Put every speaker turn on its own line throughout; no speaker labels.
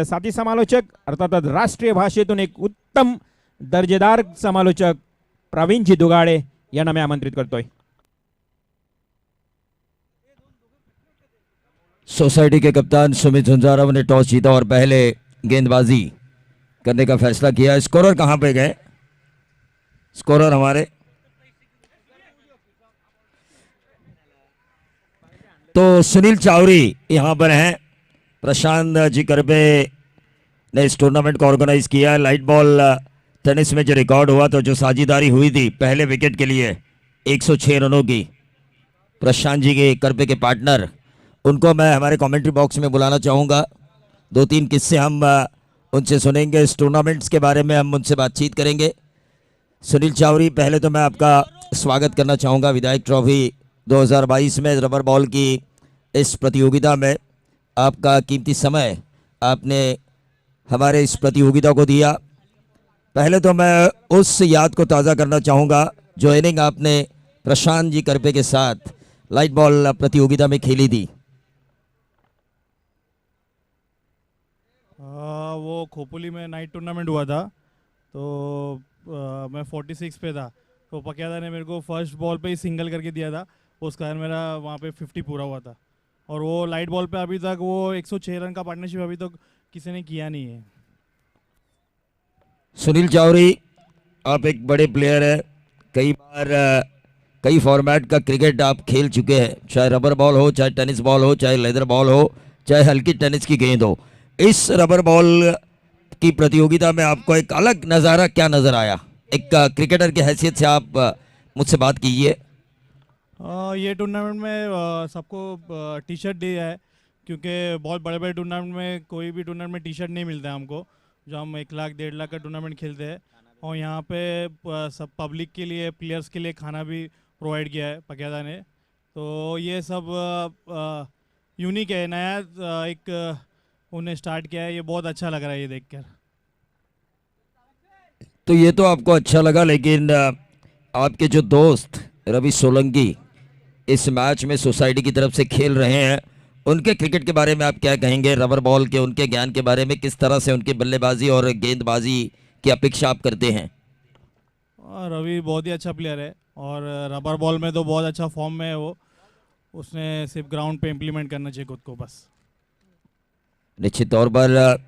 साथी समालोचक अर्थातच राष्ट्रीय भाषेतून एक उत्तम दर्जेदार समालोचक प्रवीणजी दुगाडे यांना मी आमंत्रित करतोय।
सोसाइटी के कप्तान सुमित झुंझारव ने टॉस जीता और पहले गेंदबाजी करने का फैसला किया। स्कोरर कहां पे गए? स्कोरर हमारे तो सुनील चावरी यहां पर हैं। प्रशांत जी करबे ने इस टूर्नामेंट को ऑर्गेनाइज किया है। लाइट बॉल टेनिस में जो रिकॉर्ड हुआ तो जो साझेदारी हुई थी पहले विकेट के लिए 106 रनों की, प्रशांत जी के करबे के पार्टनर, उनको मैं हमारे कमेंट्री बॉक्स में बुलाना चाहूँगा। 2-3 किस्से हम उनसे सुनेंगे, इस टूर्नामेंट्स के बारे में हम उनसे बातचीत करेंगे। सुनील चावरी, पहले तो मैं आपका स्वागत करना चाहूँगा विधायक ट्रॉफी 2022 में रबर बॉल की इस प्रतियोगिता में। आपका कीमती समय आपने हमारे इस प्रतियोगिता को दिया। पहले तो मैं उस याद को ताज़ा करना चाहूँगा जो इनिंग आपने प्रशांत जी करपे के साथ लाइट बॉल प्रतियोगिता में खेली थी।
वो खोपोली में नाइट टूर्नामेंट हुआ था तो मैं 46 पे था, तो पकियादा ने मेरे को फर्स्ट बॉल पे ही सिंगल करके दिया था, उस कारण मेरा वहाँ पे 50 पूरा हुआ था। और वो लाइट बॉल पे अभी तक वो 106 रन का पार्टनरशिप अभी तक किसी ने किया नहीं है।
सुनील चावरी, आप एक बड़े प्लेयर हैं, कई बार कई फॉर्मेट का क्रिकेट आप खेल चुके हैं, चाहे रबर बॉल हो, चाहे टेनिस बॉल हो, चाहे लेदर बॉल हो, चाहे हल्की टेनिस की गेंद हो। इस रबर बॉल की प्रतियोगिता में आपको एक अलग नज़ारा क्या नज़र आया? एक क्रिकेटर की हैसियत से आप मुझसे बात कीजिए।
ये टूर्नामेंट में सबको टी शर्ट दिया है, क्योंकि बहुत बड़े बड़े टूर्नामेंट में कोई भी टूर्नामेंट में टी शर्ट नहीं मिलता है हमको, जो हम 1 लाख 1.5 लाख का टूर्नामेंट खेलते हैं। और यहाँ पे सब पब्लिक के लिए, प्लेयर्स के लिए खाना भी प्रोवाइड किया है पकियादा ने। तो ये सब यूनिक है, नया एक उन्हें स्टार्ट किया है, ये बहुत अच्छा लग रहा है ये देखकर।
तो ये तो आपको अच्छा लगा, लेकिन आपके जो दोस्त रवि सोलंकी इस मैच में सोसाइटी की तरफ से खेल रहे हैं, उनके क्रिकेट के बारे में आप क्या कहेंगे? रबर बॉल के उनके ज्ञान के बारे में, किस तरह से उनकी बल्लेबाजी और गेंदबाजी की अपेक्षा आप करते हैं?
रवि बहुत ही अच्छा प्लेयर है और रबर बॉल में तो बहुत अच्छा फॉर्म में है वो। उसने सिर्फ ग्राउंड पे इम्प्लीमेंट करना चाहिए खुद को बस।
निश्चित तौर पर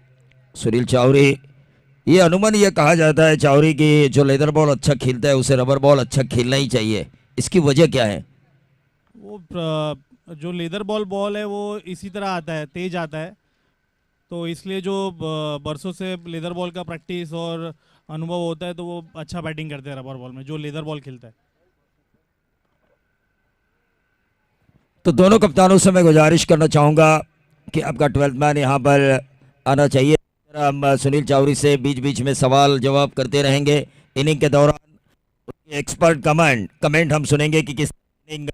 सुनील चावरी, ये अनुमान ये कहा जाता है चावरी कि जो लेदर बॉल अच्छा खेलता है उसे रबर बॉल अच्छा खेलना ही चाहिए, इसकी वजह क्या है?
वो जो लेदर बॉल है वो इसी तरह आता है, तेज आता है, तो इसलिए जो बरसों से लेदर बॉल का प्रैक्टिस और अनुभव होता है तो वो अच्छा बैटिंग करते हैं रबर बॉल में, जो लेदर बॉल खेलता है।
तो दोनों कप्तानों से मैं गुजारिश करना चाहूँगा कि आपका 12th मैन यहाँ पर आना चाहिए। हम सुनील चावरी से बीच बीच में सवाल जवाब करते रहेंगे। इनिंग के दौरान एक्सपर्ट कमेंट हम सुनेंगे कि किस इनिंग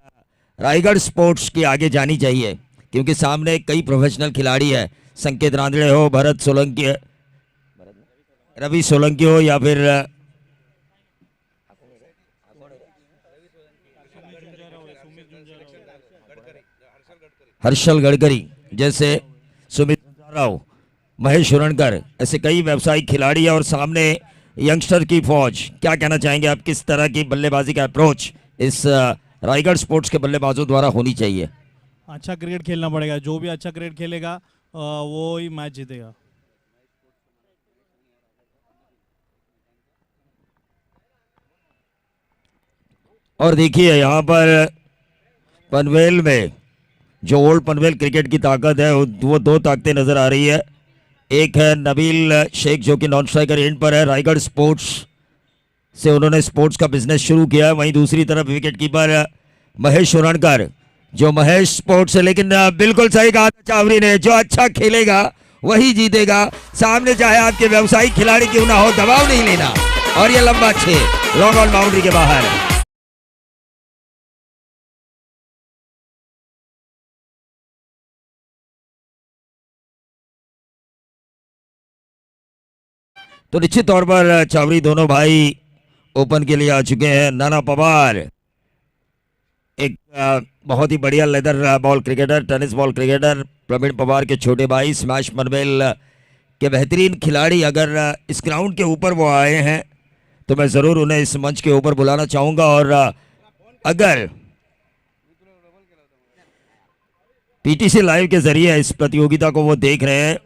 रायगढ़ स्पोर्ट्स की आगे जानी चाहिए, क्योंकि सामने कई प्रोफेशनल खिलाड़ी है, संकेत रांदड़े हो, भरत सोलंकी, रवि सोलंकी हो, या फिर हर्षल गडकरी जैसे, सुमित राव, महेश हुरणकर, ऐसे कई व्यावसायिक खिलाड़ी है और सामने यंगस्टर की फौज। क्या कहना चाहेंगे आप, किस तरह की बल्लेबाजी का अप्रोच इस रायगढ़ स्पोर्ट्स के बल्लेबाजों द्वारा होनी चाहिए?
अच्छा क्रिकेट खेलना पड़ेगा, जो भी अच्छा क्रिकेट खेलेगा वो ही मैच जीतेगा।
और देखिए यहाँ पर पनवेल में जो ओल्ड पनवेल क्रिकेट की ताकत है वो 2 ताकतें नजर आ रही है। एक है नबील शेख जो कि नॉन स्ट्राइकर एंड पर है, रायगढ़ स्पोर्ट्स से उन्होंने स्पोर्ट्स का बिजनेस शुरू किया है। वहीं दूसरी तरफ विकेट कीपर महेश हुरणकर जो महेश स्पोर्ट्स है। लेकिन बिल्कुल सही कहा चावरी ने, जो अच्छा खेलेगा वही जीतेगा, सामने चाहे आपके व्यावसायिक खिलाड़ी क्यों ना हो, दबाव नहीं लेना। और ये लंबा 6 लॉन्ग ऑन बाउंड्री के बाहर। तो निश्चित तौर पर चावरी दोनों भाई ओपन के लिए आ चुके हैं। नाना पवार एक बहुत ही बढ़िया leather ball cricketer, tennis ball cricketer, Praveen Pawar के छोटे भाई, स्मैश पनवेल कि बेहतरीन खिलाड़ी अगर इस ग्राउंड के ऊपर वो आए हैं तो मैं ज़रूर उन्हें इस मंच के ऊपर बुलाना चाहूँगा। और अगर पीटीसी लाइव के ज़रिए इस प्रतियोगिता को वो देख रहे हैं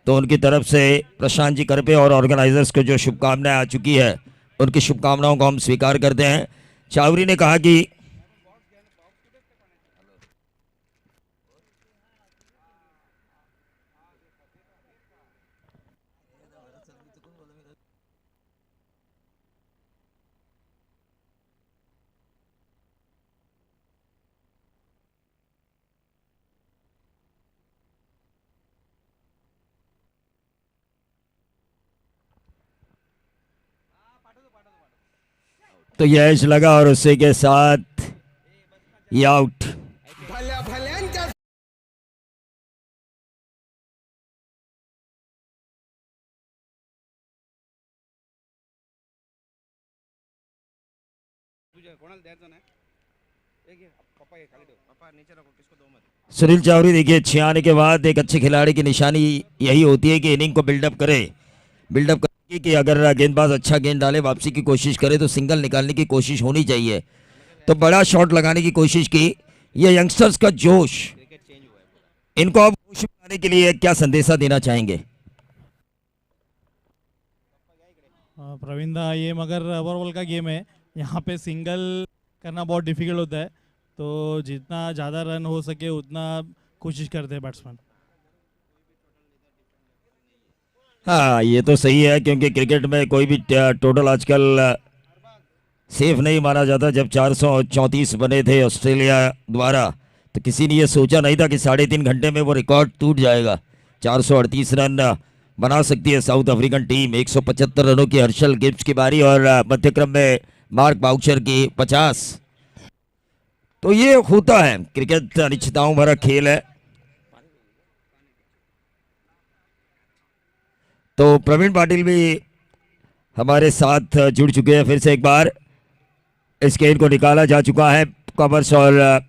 तो उनकी तरफ से प्रशांत जी करपे और ऑर्गेनाइजर्स को जो शुभकामनाएं आ चुकी है उनकी शुभकामनाओं को हम स्वीकार करते हैं। चावरी ने कहा कि तो यश लगा और उसी के साथ ये आउट। सुनील चावरी देखिए 6 आने के बाद एक अच्छे खिलाड़ी की निशानी यही होती है कि इनिंग को बिल्डअप करे, बिल्डअप करके कि अगर गेंदबाज अच्छा गेंद डाले वापसी की कोशिश करे तो सिंगल निकालने की कोशिश होनी चाहिए। तो बड़ा शॉट लगाने की कोशिश की। ये यंगस्टर्स का जोश, इनको आप जोश में लाने के लिए क्या संदेशा देना चाहेंगे?
प्रवीण दा, ये मगर ओवरऑल का गेम है, यहाँ पे सिंगल करना बहुत डिफिकल्ट होता है, तो जितना ज़्यादा रन हो सके उतना कोशिश करते हैं बैट्समैन।
हाँ ये तो सही है, क्योंकि क्रिकेट में कोई भी टोटल आजकल सेफ नहीं माना जाता। जब 434 बने थे ऑस्ट्रेलिया द्वारा तो किसी ने ये सोचा नहीं था कि 3.5 घंटे में वो रिकॉर्ड टूट जाएगा। 438 रन बना सकती है साउथ अफ्रीकन टीम। 175 रनों की हर्षल गिब्स की बारी और मध्यक्रम में मार्क बाउचर की 50। तो ये होता है, क्रिकेट अनिश्चितताओं भरा खेल है। तो प्रवीण पाटिल भी हमारे साथ जुड़ चुके हैं। फिर से एक बार इस गेंद को निकाला जा चुका है, कवर्स और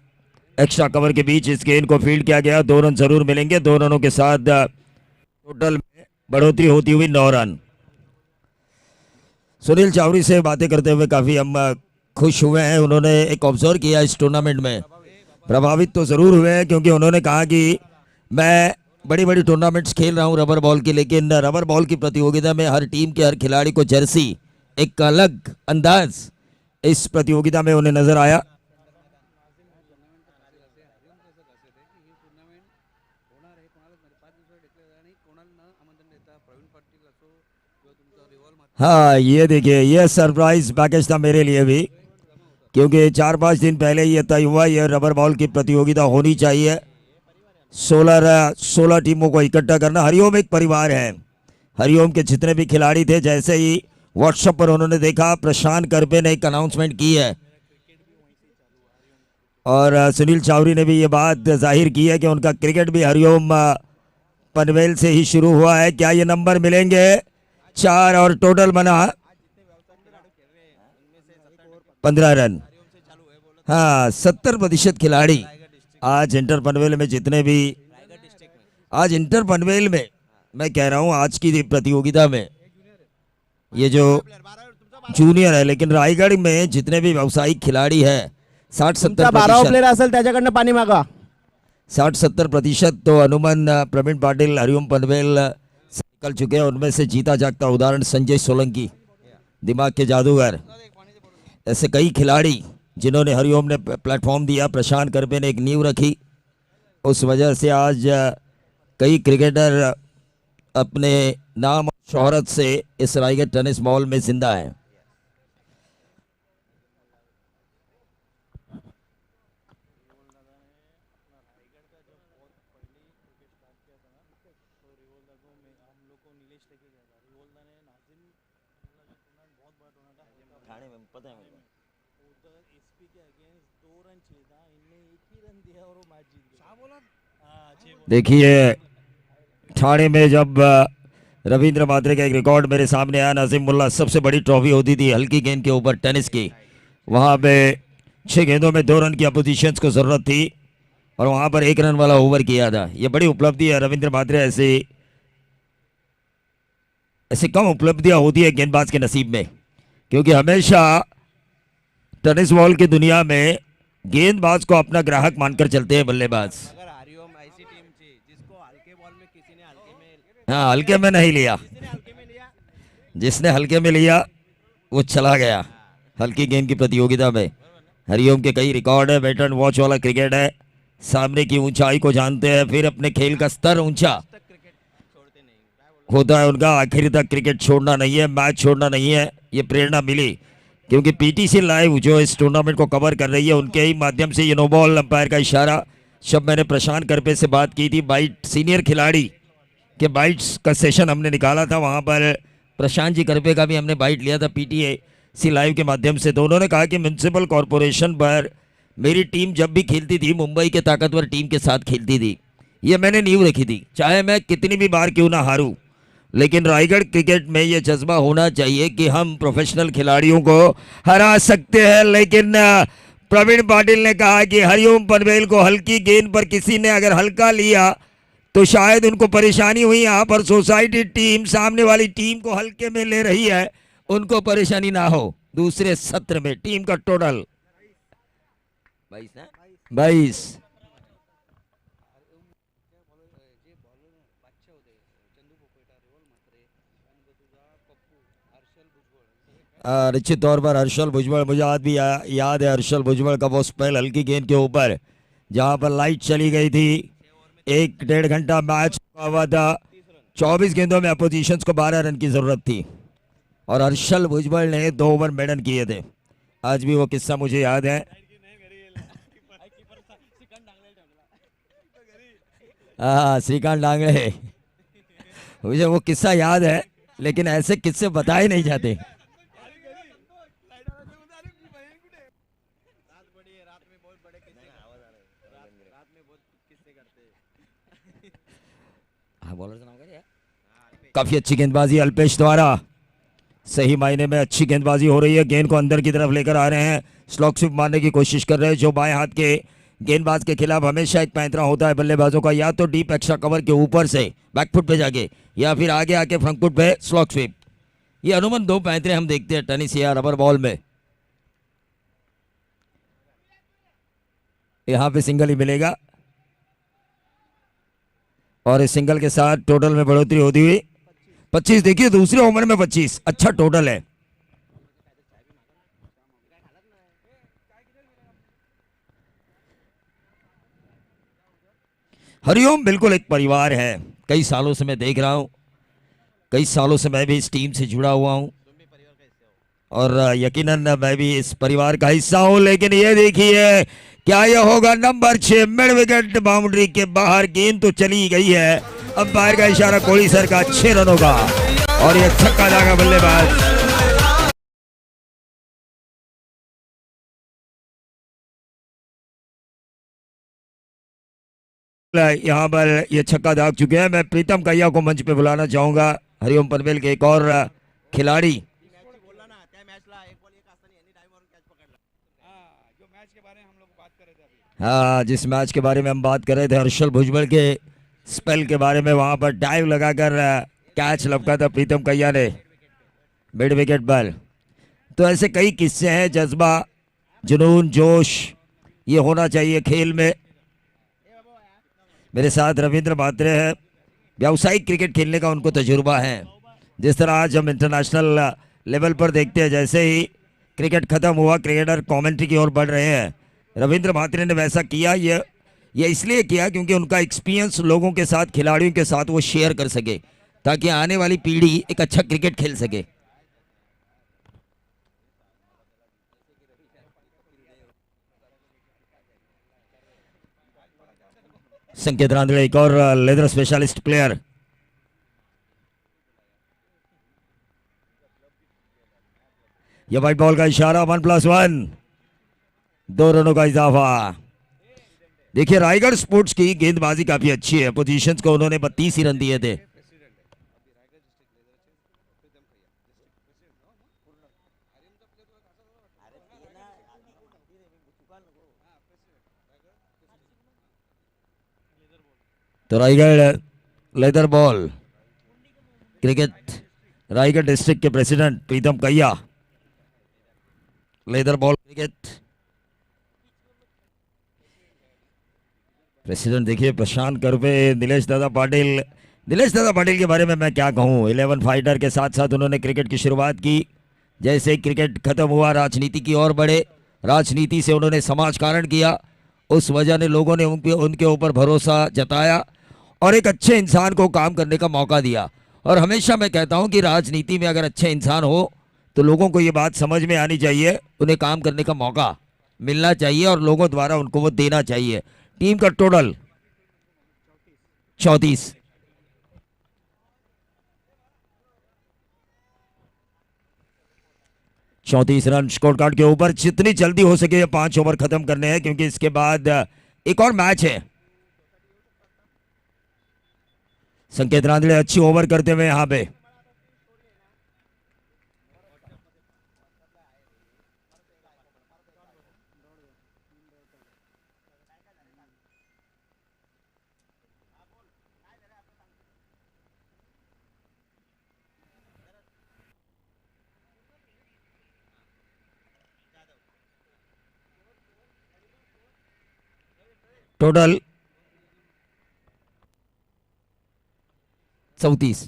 एक्स्ट्रा कवर के बीच इस गेंद को फील्ड किया गया। 2 रन जरूर मिलेंगे। 2 रनों के साथ टोटल में बढ़ोतरी होती हुई 9 रन। सुनील चावरी से बातें करते हुए काफ़ी हम खुश हुए हैं। उन्होंने एक ऑब्जर्व किया इस टूर्नामेंट में, प्रभावित तो ज़रूर हुए हैं, क्योंकि उन्होंने कहा कि मैं बड़ी बड़ी टूर्नामेंट्स खेल रहा हूं रबर बॉल की, लेकिन रबर बॉल की प्रतियोगिता में हर टीम के हर खिलाड़ी को जर्सी एक अलग अंदाज इस प्रतियोगिता में उन्हें नजर आया। हाँ ये देखिए, ये सरप्राइज पैकेज था मेरे लिए भी, क्योंकि 4-5 दिन पहले ये तय हुआ ये रबर बॉल की प्रतियोगिता होनी चाहिए। 16 टीमों को इकट्ठा करना। हरिओम एक परिवार है। हरिओम के जितने भी खिलाड़ी थे, जैसे ही व्हाट्सएप पर उन्होंने देखा प्रशांत करपे ने एक अनाउंसमेंट की है और सुनील चावरी ने भी ये बात जाहिर की है कि उनका क्रिकेट भी हरिओम पनवेल से ही शुरू हुआ है। क्या ये नंबर मिलेंगे? 4 और टोटल बना 15 रन। हाँ 70% खिलाड़ी आज इंटर पनवेल में जितने भी, आज इंटर पनवेल में मैं कह रहा हूँ आज की प्रतियोगिता में ये जो जूनियर है, लेकिन रायगढ़ में जितने भी व्यावसायिक खिलाड़ी है 60-70% तो अनुमान प्रवीण पाटिल हरिओम पनवेल से निकल चुके हैं। उनमें से जीता जागता उदाहरण संजय सोलंकी, दिमाग के जादूगर। ऐसे कई खिलाड़ी जिन्होंने हरिओम ने प्लेटफॉर्म दिया। प्रशांत करपे ने एक नींव रखी, उस वजह से आज कई क्रिकेटर अपने नाम और शोहरत से इस रायगढ़ टेनिस मॉल में जिंदा है। देखिए ठाणे में जब रविंद्र मात्रे का एक रिकॉर्ड मेरे सामने आया, नजीम मुल्ला सबसे बड़ी ट्रॉफी होती थी हल्की गेंद के ऊपर टेनिस की, वहाँ पे 6 गेंदों में 2 रन की अपोजिशंस को ज़रूरत थी और वहाँ पर 1 रन वाला ओवर किया था। ये बड़ी उपलब्धि है। रविंद्र मात्रे ऐसे ऐसे कम उपलब्धियां होती है गेंदबाज के नसीब में, क्योंकि हमेशा टेनिस बॉल की दुनिया में गेंदबाज को अपना ग्राहक मानकर चलते हैं बल्लेबाज।
अगर हरिओम ऐसी टीम थी जिसको हल्के बॉल में किसी ने हल्के में
हाँ, हल्के में नहीं लिया,
जिसने हल्के में लिया
जिसने हल्के में लिया वो चला गया हल्की गेंद की प्रतियोगिता में। हरिओम के कई रिकॉर्ड है, वेट एंड वॉच वाला क्रिकेट है, सामने की ऊंचाई को जानते हैं, फिर अपने खेल का स्तर ऊंचा
तक क्रिकेट छोड़ते नहीं।
होता है उनका, आखिर तक क्रिकेट छोड़ना नहीं है, मैच छोड़ना नहीं है। ये प्रेरणा मिली क्योंकि पीटीसी लाइव जो इस टूर्नामेंट को कवर कर रही है उनके ही माध्यम से ये नो बॉल अंपायर का इशारा। जब मैंने प्रशांत करपे से बात की थी, बाइट सीनियर खिलाड़ी के बाइट्स का सेशन हमने निकाला था, वहाँ पर प्रशांत जी करपे का भी हमने बाइट लिया था पीटीसी लाइव के माध्यम से। तो उन्होंने कहा कि म्यूनसिपल कॉरपोरेशन पर मेरी टीम जब भी खेलती थी मुंबई के ताकतवर टीम के साथ खेलती थी, ये मैंने नींव रखी थी, चाहे मैं कितनी भी बार क्यों ना हारूं, लेकिन रायगढ़ क्रिकेट में ये जज्बा होना चाहिए कि हम प्रोफेशनल खिलाड़ियों को हरा सकते हैं। लेकिन प्रवीण पाटिल ने कहा कि हरिओम पनवेल को हल्की गेंद पर किसी ने अगर हल्का लिया तो शायद उनको परेशानी हुई। यहाँ पर सोसाइटी टीम सामने वाली टीम को हल्के में ले रही है, उनको परेशानी ना हो। दूसरे सत्र में टीम का टोटल 22। निश्चित तौर पर हर्षल भुजबल, मुझे आज भी याद है हर्षल भुजबल का वो स्पेल हल्की गेंद के ऊपर जहां पर लाइट चली गई थी। 1-1.5 घंटा मैच हुआ था, 24 गेंदों में अपोजिशंस को 12 रन की जरूरत थी और हर्षल भुजबल ने 2 ओवर मेडन किए थे। आज भी वो किस्सा मुझे याद है। श्रीकांत डांगले, मुझे वो किस्सा याद है, लेकिन ऐसे किस्से बताए नहीं जाते। काफी अच्छी गेंदबाजी अल्पेश द्वारा, सही मायने में अच्छी गेंदबाजी हो रही है। गेंद को अंदर की तरफ लेकर आ रहे हैं, स्लॉक स्विप मारने की कोशिश कर रहे हैं, जो बाएं हाथ के गेंदबाज के खिलाफ हमेशा एक पैंतरा होता है बल्लेबाजों का, या तो डीप एक्स्ट्रा कवर के ऊपर से बैकफुट पे जाके या फिर आगे आके फ्रंट फुट पे स्लॉक स्विप। ये अमूमन 2 पैंतरे हम देखते हैं टेनिस या रबर बॉल में। यहाँ पे सिंगल ही मिलेगा और इस सिंगल के साथ टोटल में बढ़ोतरी होती हुई 25। देखिए दूसरे ओवर में 25, अच्छा टोटल है। हरिओम बिल्कुल एक परिवार है, कई सालों से मैं देख रहा हूं, कई सालों से मैं भी इस टीम से जुड़ा हुआ हूं और यकीनन मैं भी इस परिवार का हिस्सा हूं। लेकिन ये देखिए क्या यह होगा नंबर 6 मिड विकेट बाउंड्री के बाहर, गेंद तो चली गई है, अंपायर का इशारा कोहली सर का 6 रनों का और ये छक्का जाएगा बल्लेबाज। यहाँ पर ये छक्का दाग चुके हैं। मैं प्रीतम कैया को मंच पे बुलाना चाहूंगा, हरिओम पनवेल के एक और खिलाड़ी। हाँ, जिस मैच के बारे में हम बात कर रहे थे हर्षल भुजबल के स्पेल के बारे में, वहां पर डाइव लगाकर कैच लपका था प्रीतम कैया ने मिड विकेट पर। तो ऐसे कई किस्से हैं, जज्बा, जुनून, जोश ये होना चाहिए खेल में। मेरे साथ रविंद्र म्हात्रे हैं, व्यावसायिक क्रिकेट खेलने का उनको तजुर्बा है। जिस तरह आज हम इंटरनेशनल लेवल पर देखते हैं, जैसे ही क्रिकेट खत्म हुआ क्रिकेटर कमेंट्री की ओर बढ़ रहे हैं, रविंद्र म्हात्रे ने वैसा किया। ये इसलिए किया क्योंकि उनका एक्सपीरियंस लोगों के साथ, खिलाड़ियों के साथ वो शेयर कर सके, ताकि आने वाली पीढ़ी एक अच्छा क्रिकेट खेल सके। संकेत रांदड़े एक और लेदर स्पेशलिस्ट प्लेयर। यह व्हाइट बॉल का इशारा, 1+1, 2 रनों का इजाफा। देखिए रायगढ़ स्पोर्ट्स की गेंदबाजी काफी अच्छी है, पोजीशंस को उन्होंने 32 ही रन दिए थे। तो Raigarh leather ball cricket Raigarh district के प्रेसिडेंट प्रीतम कैया। लेदर बॉल क्रिकेट प्रेसिडेंट देखिए प्रशांत करपे, नीलेश दादा पाटिल। नीलेश दादा पाटिल के बारे में मैं क्या कहूँ, 11 फाइटर के साथ साथ उन्होंने क्रिकेट की शुरुआत की। जैसे क्रिकेट खत्म हुआ राजनीति की ओर बढ़े, राजनीति से उन्होंने समाज कारण किया, उस वजह ने लोगों ने उनके ऊपर भरोसा जताया और एक अच्छे इंसान को काम करने का मौका दिया। और हमेशा मैं कहता हूं कि राजनीति में अगर अच्छे इंसान हो तो लोगों को ये बात समझ में आनी चाहिए, उन्हें काम करने का मौका मिलना चाहिए और लोगों द्वारा उनको वो देना चाहिए। टीम का टोटल 34। रन स्कोर कार्ड के ऊपर। जितनी जल्दी हो सके ये 5 ओवर खत्म करने हैं, क्योंकि इसके बाद एक और मैच है। संकेत रांदड़े अच्छी ओवर करते हुए यहां पे। टोटल 34।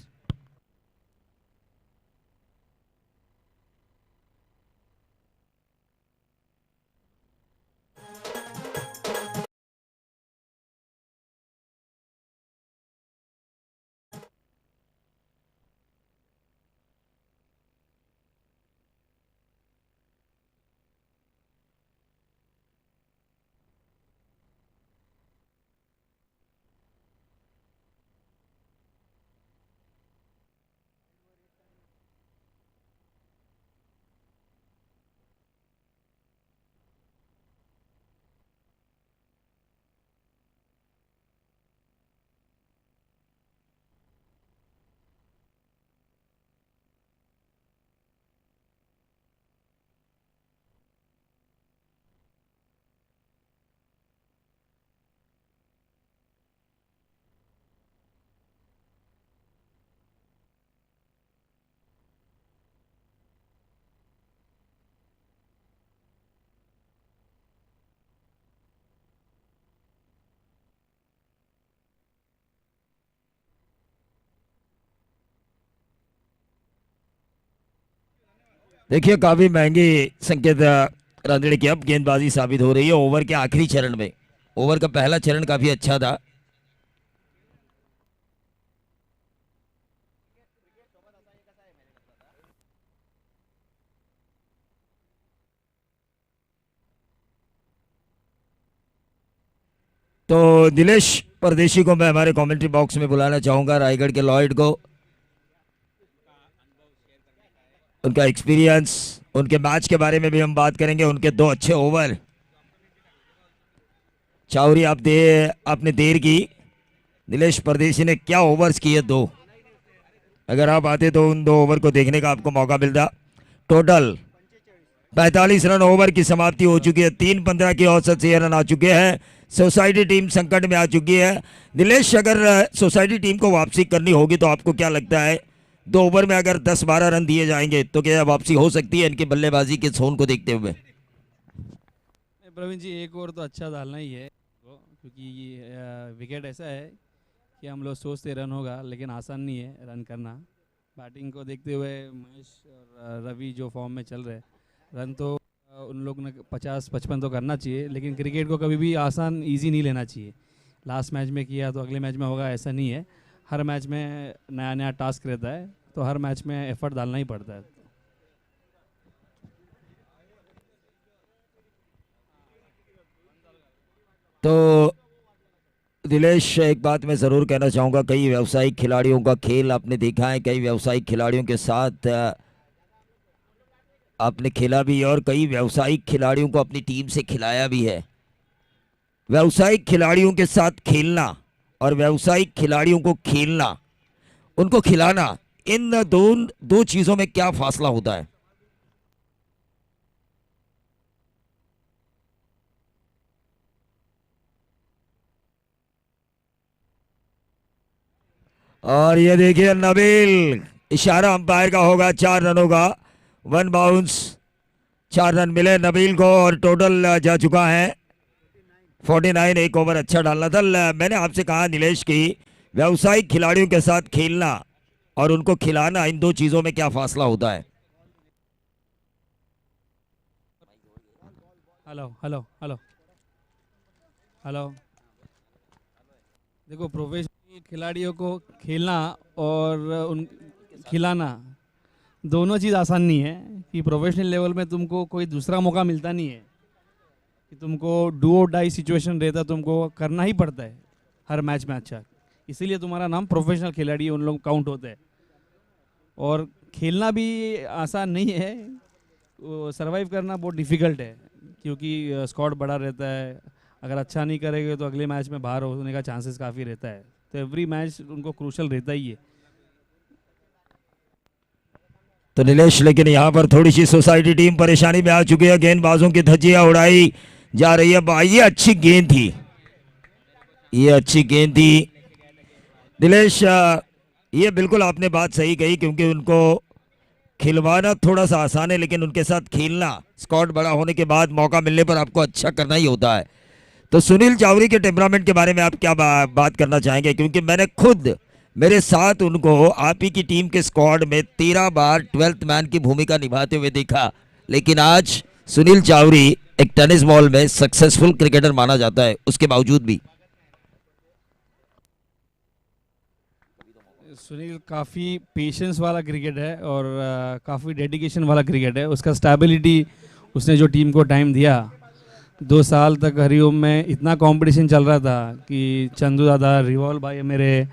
देखिए काफी महंगी संकेत रांदड़े की अब गेंदबाजी साबित हो रही है ओवर के आखिरी चरण में। ओवर का पहला चरण काफी अच्छा था। तो दिलेश परदेशी को मैं हमारे कमेंट्री बॉक्स में बुलाना चाहूंगा, रायगढ़ के लॉयड को। उनका एक्सपीरियंस, उनके मैच के बारे में भी हम बात करेंगे, उनके 2 अच्छे ओवर। चावरी आपने देर की। नीलेश परदेशी ने क्या ओवर्स किए 2, अगर आप आते तो उन 2 ओवर को देखने का आपको मौका मिलता। टोटल 45 रन ओवर की समाप्ति हो चुकी है। 3-15 की औसत से रन आ चुके हैं। सोसाइटी टीम संकट में आ चुकी है। नीलेश अगर सोसाइटी टीम को वापसी करनी होगी तो आपको क्या लगता है 2 ओवर में अगर 10-12 रन दिए जाएंगे तो क्या वापसी हो सकती है इनकी बल्लेबाजी के जोन को देखते हुए?
प्रवीण जी, एक ओवर तो अच्छा डालना ही है क्योंकि ये विकेट ऐसा है कि हम लोग सोचते रन होगा, लेकिन आसान नहीं है रन करना। बैटिंग को देखते हुए महेश और रवि जो फॉर्म में चल रहे हैं, रन तो उन लोग ने 50-55 तो करना चाहिए, लेकिन क्रिकेट को कभी भी आसान इजी नहीं लेना चाहिए। लास्ट मैच में किया तो अगले मैच में होगा ऐसा नहीं है। हर मैच में नया नया टास्क रहता है, तो हर मैच में एफर्ट डालना ही पड़ता है।
तो दिलेश एक बात मैं ज़रूर कहना चाहूँगा, कई व्यावसायिक खिलाड़ियों का खेल आपने देखा है, कई व्यावसायिक खिलाड़ियों के साथ आपने खेला भी है और कई व्यावसायिक खिलाड़ियों को अपनी टीम से खिलाया भी है। व्यावसायिक खिलाड़ियों के साथ खेलना और व्यावसायिक खिलाड़ियों को खेलना, उनको खिलाना, इन दो चीज़ों में क्या फासला होता है? और ये देखिए नबील इशारा अंपायर का होगा 4 रनों का, 1 बाउंस, 4 रन मिले नबील को और टोटल जा चुका है 49। एक ओवर अच्छा डालना था। मैंने आपसे कहा नीलेश की व्यावसायिक खिलाड़ियों के साथ खेलना और उनको खिलाना, इन दो चीजों में क्या फासला होता है।
हेलो हेलो हेलो हेलो, देखो प्रोफेशनल खिलाड़ियों को खेलना और उन खिलाना दोनों चीज़ आसान नहीं है कि प्रोफेशनल लेवल में तुमको कोई दूसरा मौका मिलता नहीं है कि तुमको डू और डाई सिचुएशन रहता, तुमको करना ही पड़ता है हर मैच में अच्छा, इसीलिए तुम्हारा नाम प्रोफेशनल खिलाड़ी उन लोग काउंट होते हैं। और खेलना भी आसान नहीं है, सरवाइव करना बहुत डिफ़िकल्ट है क्योंकि स्क्वाड बड़ा रहता है, अगर अच्छा नहीं करेंगे तो अगले मैच में बाहर होने का चांसेस काफ़ी रहता है, तो एवरी मैच उनको क्रूशल रहता ही है।
तो नीलेश लेकिन यहाँ पर थोड़ी सी सोसाइटी टीम परेशानी में आ चुकी है, गेंदबाजों की धज्जियां उड़ाई जा रही है। ये अच्छी गेंद थी, ये अच्छी गेंद थी नीलेश। ये बिल्कुल आपने बात सही कही क्योंकि उनको खिलवाना थोड़ा सा आसान है लेकिन उनके साथ खेलना, स्क्वाड बड़ा होने के बाद मौका मिलने पर आपको अच्छा करना ही होता है। तो सुनील चावरी के टेम्परामेंट के बारे में आप क्या बात करना चाहेंगे, क्योंकि मैंने खुद मेरे साथ उनको आप ही की टीम के स्क्वाड में 13 बार 12th मैन की भूमिका निभाते हुए देखा, लेकिन आज सुनील चावरी एक टेनिस बॉल में सक्सेसफुल क्रिकेटर माना जाता है उसके बावजूद भी।
सुनील काफ़ी पेशेंस वाला क्रिकेट है और काफ़ी डेडिकेशन वाला क्रिकेट है। उसका स्टेबिलिटी, उसने जो टीम को टाइम दिया, 2 साल तक हरिओम में इतना कंपटीशन चल रहा था कि चंदू दादा, रिवॉल्व भाई मेरे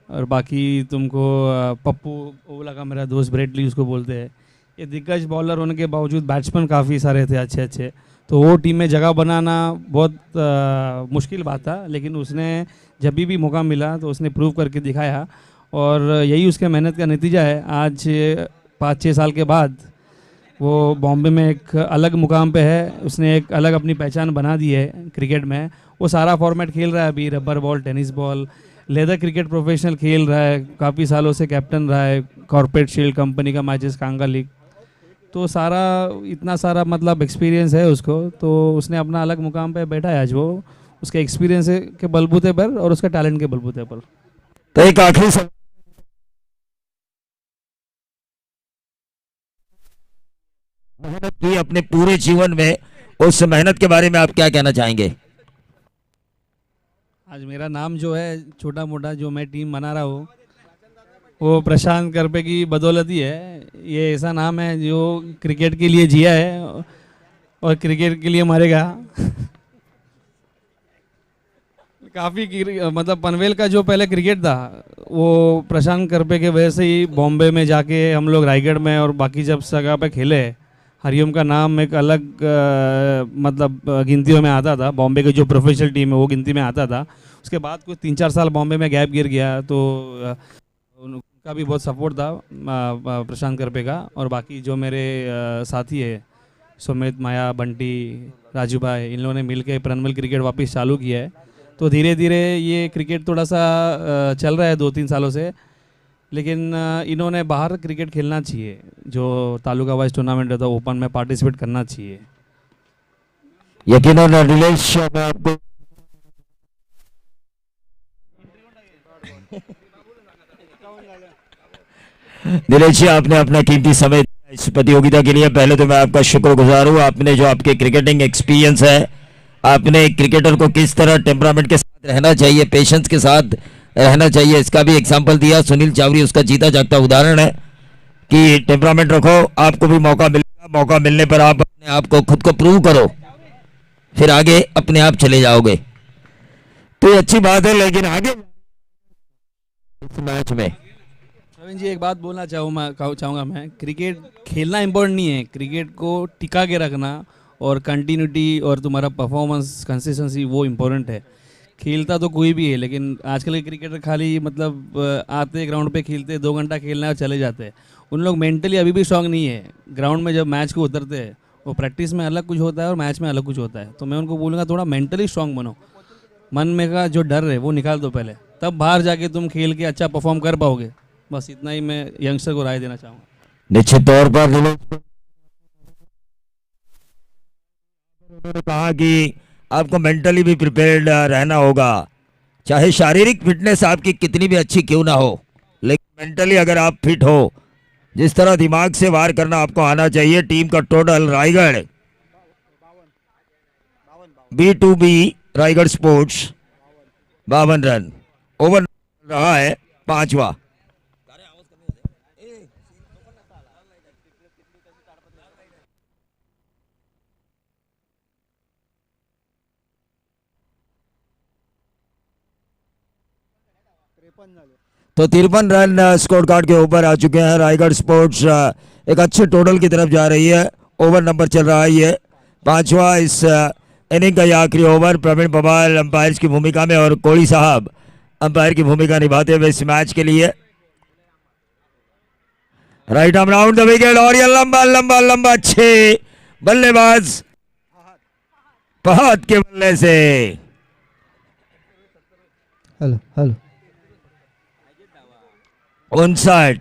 और बाकी तुमको पप्पू ओवला का मेरा दोस्त ब्रेडली उसको बोलते हैं, ये दिग्गज बॉलर होने के बावजूद बैट्समैन काफ़ी सारे थे अच्छे अच्छे, तो वो टीम में जगह बनाना बहुत मुश्किल बात था, लेकिन उसने जब भी मौका मिला तो उसने प्रूव करके दिखाया और यही उसके मेहनत का नतीजा है। आज 5-6 साल के बाद वो बॉम्बे में एक अलग मुकाम पे है, उसने एक अलग अपनी पहचान बना दी है क्रिकेट में। वो सारा फॉर्मेट खेल रहा है अभी, rubber ball, tennis ball, leather cricket professional खेल रहा है, काफ़ी सालों से कैप्टन रहा है कॉर्पोरेट शील्ड कंपनी का मैचेस, कांगा लीग, तो सारा इतना सारा मतलब एक्सपीरियंस है उसको, तो उसने अपना अलग मुकाम पे बैठा है आज वो, उसके एक्सपीरियंस के बलबूते पर और उसके टैलेंट के बलबूते पर।
तो एक आखिरी सवाल, मेहनत की अपने पूरे जीवन में, उस मेहनत के बारे में आप क्या कहना चाहेंगे।
आज मेरा नाम जो है छोटा मोटा जो मैं टीम बना रहा हूँ वो प्रशांत करपे की बदौलत ही है। ये ऐसा नाम है जो क्रिकेट के लिए जिया है और क्रिकेट के लिए मरेगा। काफ़ी मतलब पनवेल का जो पहले क्रिकेट था वो प्रशांत करपे के वजह से ही बॉम्बे में जाके हम लोग रायगढ़ में और बाकी जब जगह पे खेले, हरिओम का नाम एक अलग मतलब गिनतियों में आता था, बॉम्बे की जो प्रोफेशनल टीम है वो गिनती में आता था। उसके बाद कुछ 3-4 साल बॉम्बे में गैप गिर गया, तो उनका भी बहुत सपोर्ट था प्रशांत करपे का, और बाकी जो मेरे साथी है सुमित, माया, बंटी, राजू भाई, इन लोगों ने मिल के पनवेल क्रिकेट वापस चालू किया है। तो धीरे धीरे ये क्रिकेट थोड़ा सा चल रहा है 2-3 सालों से, लेकिन इन्होंने बाहर क्रिकेट खेलना चाहिए, जो तालुका वाइज टूर्नामेंट रहता है ओपन में पार्टिसिपेट करना चाहिए।
यकीनन नीलेश, मैं आपको नीलेश जी, आपने अपना कीमती समय दिया इस प्रतियोगिता के लिए, पहले तो मैं आपका शुक्रगुजार हूँ। आपने जो आपके क्रिकेटिंग एक्सपीरियंस है, आपने क्रिकेटर को किस तरह टेम्परामेंट के साथ रहना चाहिए, पेशेंस के साथ रहना चाहिए, इसका भी एग्जाम्पल दिया। सुनील चावरी उसका जीता जागता उदाहरण है कि टेम्परामेंट रखो, आपको भी मौका मिलेगा, मौका मिलने पर आप अपने आप को खुद को प्रूव करो, फिर आगे अपने आप चले जाओगे। तो ये अच्छी बात है, लेकिन आगे इस मैच में
प्रवीण जी एक बात बोलना चाहूँगा मैं, क्रिकेट खेलना इम्पोर्टेंट नहीं है, क्रिकेट को टिका के रखना और कंटिन्यूटी और तुम्हारा परफॉर्मेंस, कंसिस्टेंसी, वो इम्पोर्टेंट है। खेलता तो कोई भी है, लेकिन आजकल के क्रिकेटर खाली मतलब आते ग्राउंड पे खेलते, 2 घंटा खेलना है और चले जाते हैं। उन लोग मेंटली अभी भी स्ट्रांग नहीं है। ग्राउंड में जब मैच को उतरते हैं, वो प्रैक्टिस में अलग कुछ होता है और मैच में अलग कुछ होता है। तो मैं उनको बोलूँगा थोड़ा मेंटली स्ट्रांग बनो, मन में का जो डर है वो निकाल दो पहले, तब बाहर जाके तुम खेल के अच्छा परफॉर्म कर पाओगे। बस इतना ही मैं यंगस्टर को राय देना चाहूँगा।
निश्चित तौर पर उन्होंने कहा कि आपको मेंटली भी प्रिपेयर्ड रहना होगा। चाहे शारीरिक फिटनेस आपकी कितनी भी अच्छी क्यों ना हो, लेकिन मेंटली अगर आप फिट हो, जिस तरह दिमाग से वार करना आपको आना चाहिए। टीम का total Raigarh B2B Raigarh sports 52 run. Over रहा है 5वां। तो 53 रन स्कोर कार्ड के ऊपर आ चुके हैं। रायगढ़ स्पोर्ट्स एक अच्छे टोटल की तरफ जा रही है। ओवर नंबर चल रहा है ये 5वां इस इनिंग का ये आखिरी ओवर। प्रवीण पवार अंपायर की भूमिका में और कोहली साहब अंपायर की भूमिका निभाते हुए इस मैच के लिए। Right arm round the wicket और ये लंबा लंबा लंबा 6 बल्लेबाज फहद के बल्ले से।
Hello hello
59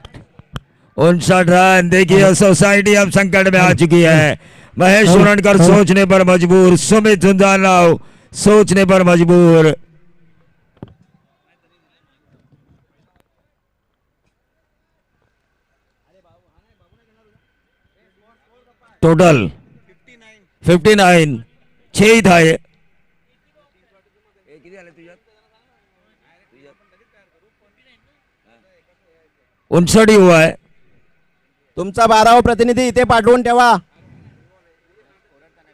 run. देखिए सोसाइटी अब संकट में आ चुकी है। महेश सुरणकर सोचने पर मजबूर, सुमित झुंझुनू सोचने पर मजबूर। टोटल 59, 6 ही था ये। 59 ही हुआ है।
तुमचा 12वा प्रतिनिधी इथे पाठवून ठेवा।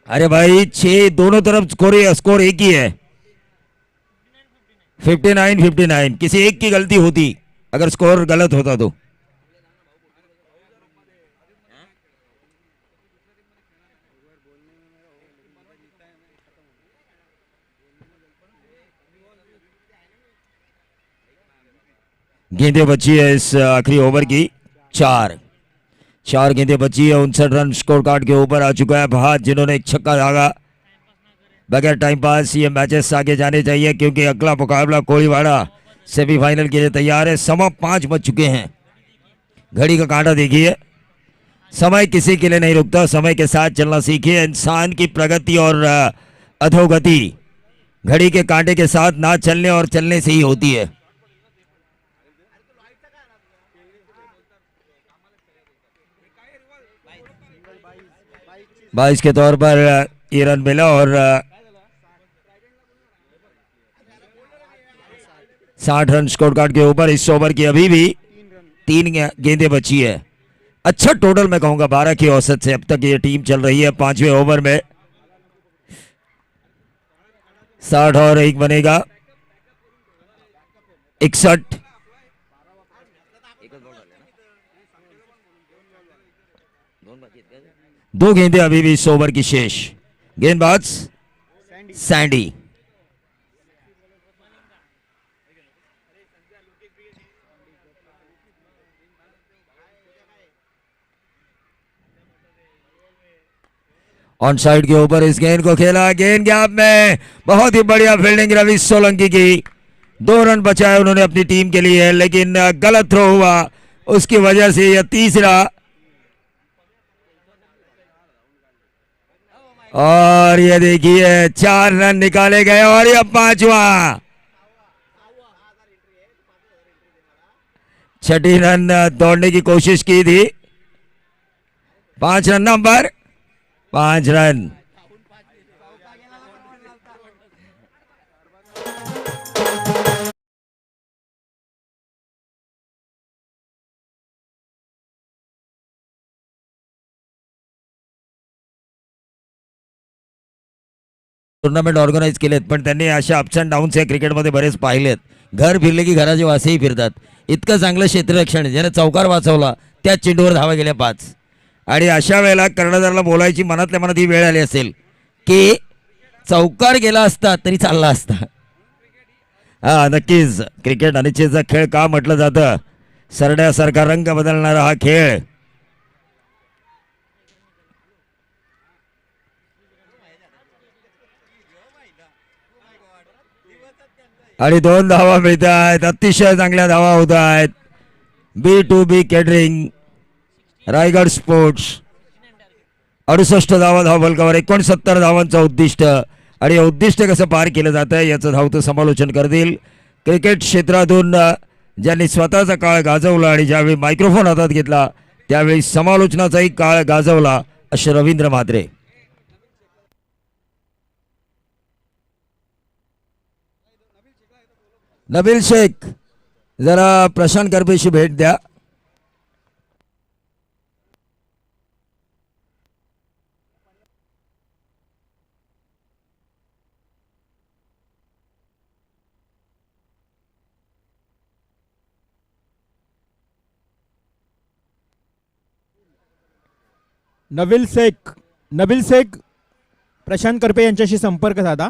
अरे भाई 6 दोनों तरफ स्कोर एक ही है। 59 किसी एक की गलती होती अगर स्कोर गलत होता तो। गेंदें बची है इस आखिरी ओवर की 4 गेंदें बची है। 59 रन स्कोर कार्ड के ऊपर आ चुका है फहद, जिन्होंने एक छक्का दागा। बगैर टाइम पास ये मैचेस आगे जाने चाहिए क्योंकि अगला मुकाबला कोलीवाड़ा सेमीफाइनल के लिए तैयार है। सवा 5 बज चुके हैं। घड़ी का कांटा देखिए। समय किसी के लिए नहीं रुकता, समय के साथ चलना सीखिए। इंसान की प्रगति और अधोगति घड़ी के कांटे के साथ ना चलने और चलने से ही होती है। 22 के तौर पर ये रन मिला और 60 रन स्कोर कार्ड के ऊपर। इस ओवर की अभी भी 3 गेंदें बची है। अच्छा टोटल मैं कहूंगा 12 की औसत से अब तक ये टीम चल रही है। 5वें ओवर में 60 और 1 बनेगा 61। 2 गेंदें अभी भी इस ओवर की शेष। गेंदबाज सैंडी। ऑन साइड के ऊपर इस गेंद को खेला। गेंद गैप में बहुत ही बढ़िया फील्डिंग रवि सोलंकी की। 2 रन बचाए उन्होंने अपनी टीम के लिए, लेकिन गलत थ्रो हुआ, उसकी वजह से यह तीसरा और ये देखिए 4 रन निकाले गए और ये 5वां। 6 रन दौड़ने की कोशिश की थी। 5 run number 5 run. Tournament organise केलेत, पण त्यांनी अशा अप्स अँड डाऊन्स या क्रिकेटमध्ये बरेच पाहिलेत. घर फिरले की घराचे वासेही फिरतात. इतकं चांगलं क्षेत्ररक्षण ज्याने चौकार वाचवला, त्या चेंडूवर धावा गेल्या 5. आणि अशा वेळेला कर्णधाराला बोलायची मनातल्या मनात ही वेळ आली असेल की चौकार गेला असता तरी चालला असता. हा नक्कीच क्रिकेट अनिश्चितचा खेळ का म्हटलं जातं. सरड्यासारखा रंग बदलणारा हा खेळ. आणि 2 धावा मिळत आहेत. अतिशय चांगल्या धावा होत आहेत. B2B कॅटरिंग रायगड स्पोर्ट्स 68 धावा धावफलकावर 69 धावांचं उद्दिष्ट आणि हे उद्दिष्ट कसं पार केलं जातं याचं धावतं समालोचन करतील क्रिकेट क्षेत्रातून ज्यांनी स्वतःचा काळ गाजवला आणि ज्यावेळी मायक्रोफोन हातात घेतला त्यावेळी समालोचनाचाही काळ गाजवला असे रवींद्र म्हात्रे. नबील शेख जरा प्रशांत करपेशी भेट द्या.
नबील शेख प्रशांत करपे यांच्याशी संपर्क साधा.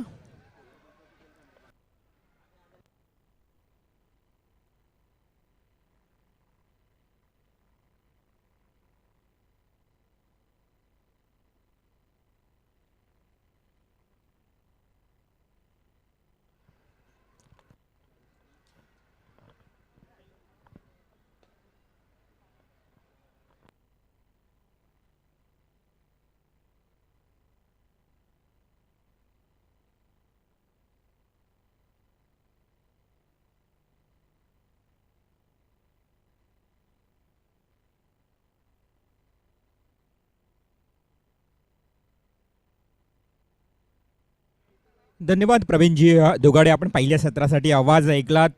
धन्यवाद प्रवीणजी दुगाडे. आपण पहिल्या सत्रासाठी आवाज ऐकलात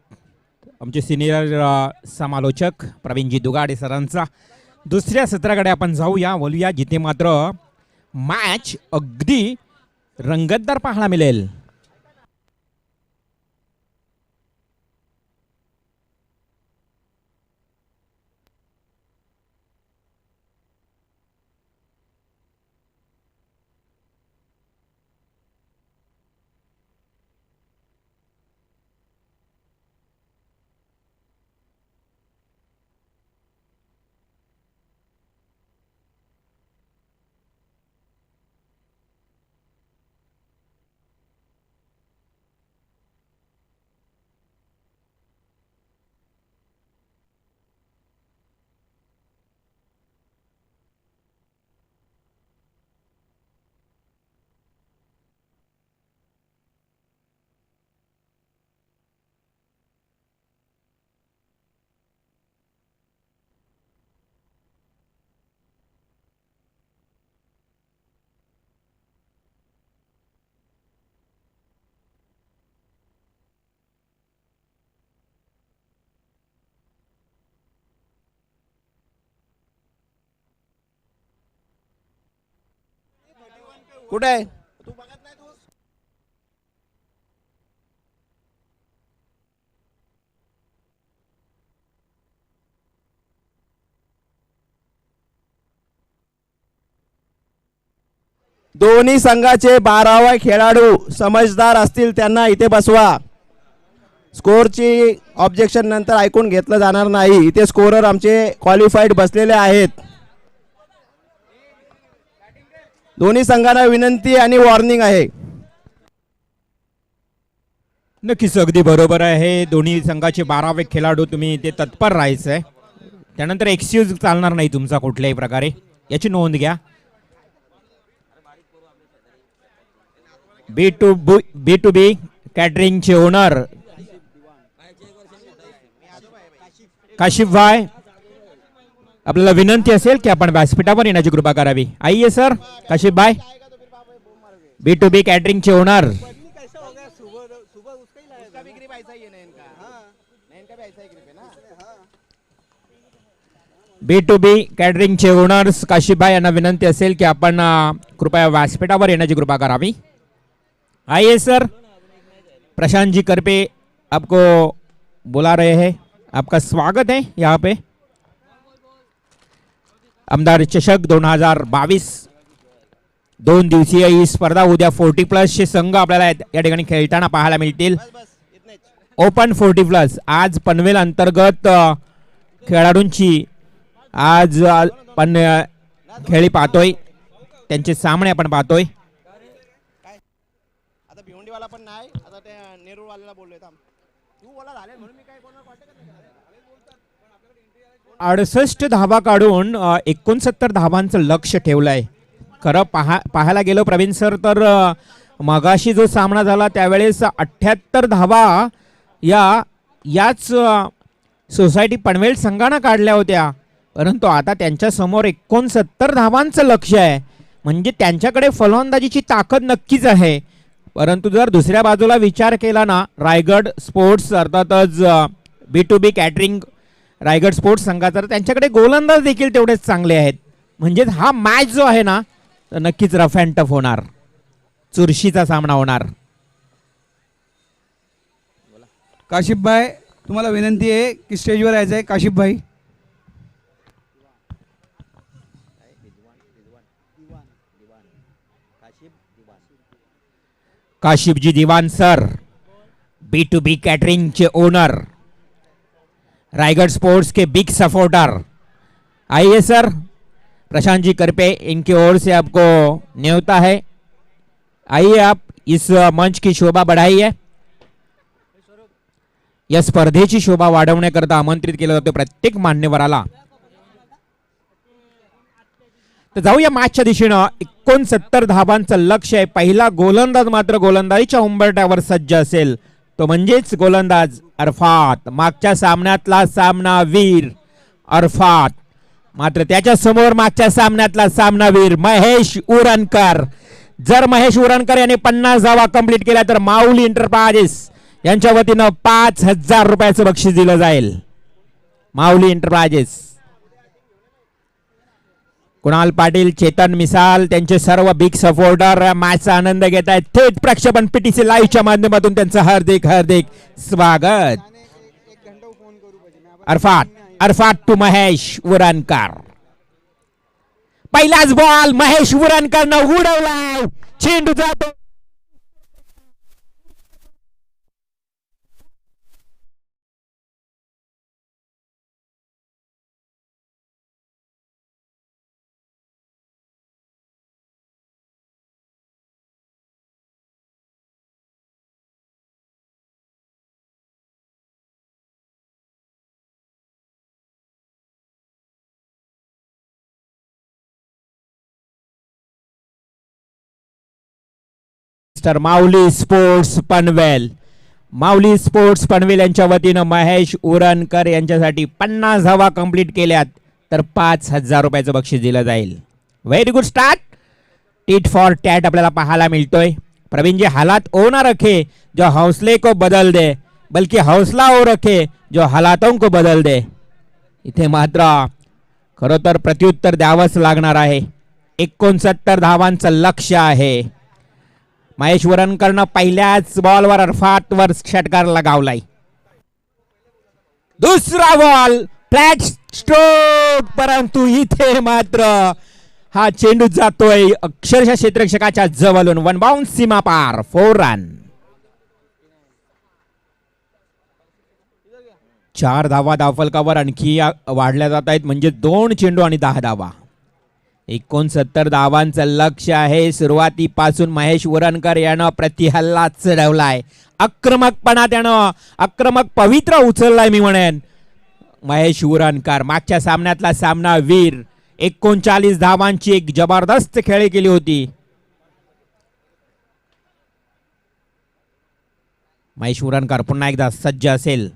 आमचे सिनियर समालोचक प्रवीणजी दुगाडे सरांचा. दुसऱ्या सत्राकडे आपण जाऊया, बोलूया जिथे मात्र मॅच अगदी रंगतदार पाहायला मिळेल.
कुठे आहे? दोन्ही संघाचे 12 खेळाडू समजदार असतील त्यांना इथे बसवा. स्कोरची ऑब्जेक्शन नंतर ऐकून घेतलं जाणार नाही. इथे स्कोरर आमचे क्वालिफाईड बसलेले आहेत. दोन्ही संघांना विनंती आणि वॉर्निंग आहे.
नक्कीच अगदी बरोबर आहे. दोन्ही संघाचे 12 खेळाडू तुम्ही ते तत्पर राहायचं आहे. त्यानंतर एक्सक्यूज चालणार नाही तुमचा कुठल्याही प्रकारे, याची नोंद घ्या. B2B कॅटरिंगचे ओनर काशिफ भाई, आपल्याला विनंती असेल की आपण व्यासपीठावर येण्याची कृपा करावी. आइए सर. काशिफ भाई, B2B कॅटरिंगचे ओनर. B2B कॅटरिंगचे ओनर्स काशिफ भाई यांना विनंती असेल की आपण कृपया व्यासपीठावर येण्याची कृपा करावी. आइए सर. प्रशांत जी करपे आपको बुला रहे हैं, आपका स्वागत है यहाँ पे. आमदार चषक 2022 2 दिवसीय ही स्पर्धा उद्या 40+ चे संघ आपल्याला या ठिकाणी खेळताना पाहायला मिळतील. ओपन 40+. आज पनवेल अंतर्गत खेळाडूंची आज आपण खेळी पाहतोय, त्यांचे सामने आपण पाहतोय.
आता भिवंडीवाला पण नाही, आता ते नेरूळवाल्याला बोललोय. थांब, तू बोला झाले म्हणून मी काय कोणाला कॉन्टॅक्ट नाही केला.
68 धावा काढून 69 धावांचं लक्ष ठेवलंय. खरं पाहायला गेलो प्रवीण सर तर मगाशी जो सामना झाला त्यावेळेस 78 धावा याच सोसायटी पनवेल संघानं काढल्या होत्या, परंतु आता त्यांच्या समोर 69 धावांचं लक्ष आहे. म्हणजे त्यांच्याकडे फलंदाजीची ताकद नक्कीच आहे. परंतु जर दुसऱ्या बाजूला विचार केला ना, रायगड स्पोर्ट्स अर्थातच B2B कॅटरिंग रायगड स्पोर्ट्स संघाचा, तर त्यांच्याकडे गोलंदाज देखील तेवढेच चांगले आहेत. म्हणजेच हा मॅच जो आहे ना, तर नक्कीच रफ अँड टफ होणार, चुरशीचा सामना होणार.
काशिफ भाई तुम्हाला विनंती आहे की स्टेजवर यायचं आहे. काशिफ भाई
काशिफजी दिवान सर, B2B कैटरिंग के ओनर, रायगढ़ स्पोर्ट्स के बिग सपोर्टर. आइए सर, प्रशांत जी करपे इनकी ओर से आपको न्योता है. आइए आप इस मंच की शोभा बढ़ाइए. या स्पर्धेची शोभा वाढवण्याकरता आमंत्रित केलं जातं प्रत्येक मान्यवराला. तर जाऊया मॅचच्या दिशेनं. 69 धावांचं लक्ष आहे. पहिला गोलंदाज मात्र गोलंदाजीच्या उंबरठ्यावर सज्ज असेल, तो म्हणजेच गोलंदाज अरफात. मागच्या सामन्यातला सामनावीर अरफात, मात्र त्याच्या समोर मागच्या सामन्यातला सामनावीर महेश उरणकर. जर महेश उरणकर यांनी 50 धावा कंप्लीट केल्या तर माऊली एंटरप्राइजेस यांच्या वतीनं 5,000 रुपयाचं बक्षीस दिलं जाईल. माऊली एंटरप्राइजेस, कुणाल पाटील, चेतन मिसाल त्यांचे सर्व बिग सपोर्टर मॅचचा आनंद घेत आहेत. थेट प्रक्षेपण PTC लाईव्हच्या माध्यमातून त्यांचं हार्दिक हार्दिक स्वागत. अरफात टू महेश उरणकर. पहिलाच बॉल महेश उरणकरनं उडवलाय. चेंडू जातो माऊली स्पोर्ट्स पनवेल. माऊली स्पोर्ट्स पनवेल यांच्या वतीनं महेश उरणकर यांच्यासाठी 50 धावा कंप्लीट केल्यात तर 5,000 रुपयाचं बक्षीस दिलं जाईल. Very good start. Tit for tat आपल्याला पाहायला मिळतोय. प्रवीण जी, हालात ओ ना रखे जो हौसले को बदल दे, बल्कि हौसला ओ रखे जो हालातों को बदल दे. इथे मात्र खरं तर प्रत्युत्तर द्यावंच लागणार आहे. 69 धावांचं लक्ष आहे. महेश उरणकरनं पहिल्याच बॉलवर अरफातवर षटकार लगावलाय. दुसरा बॉल फ्लॅट स्ट्रोक, परंतु इथे मात्र हा चेंडू जातोय अक्षरशः क्षेत्ररक्षकाच्या जवळून. वन बाउन्स सीमा पार. 4 रन. 4 धावा धावफलकावर आणखी वाढल्या जात आहेत, म्हणजे 2 चेंडू आणि 10 धावा. 69 धावांचं लक्ष आहे. सुरुवातीपासून महेश उरणकर यानं प्रतिहल्ला चढवलाय. आक्रमकपणा त्यानं आक्रमक पवित्र उचललाय मी म्हणेन. महेश उरणकर मागच्या सामन्यातला सामनावीर. 39 धावांची एक जबरदस्त खेळी केली होती. महेश उरणकर पुन्हा एकदा सज्ज असेल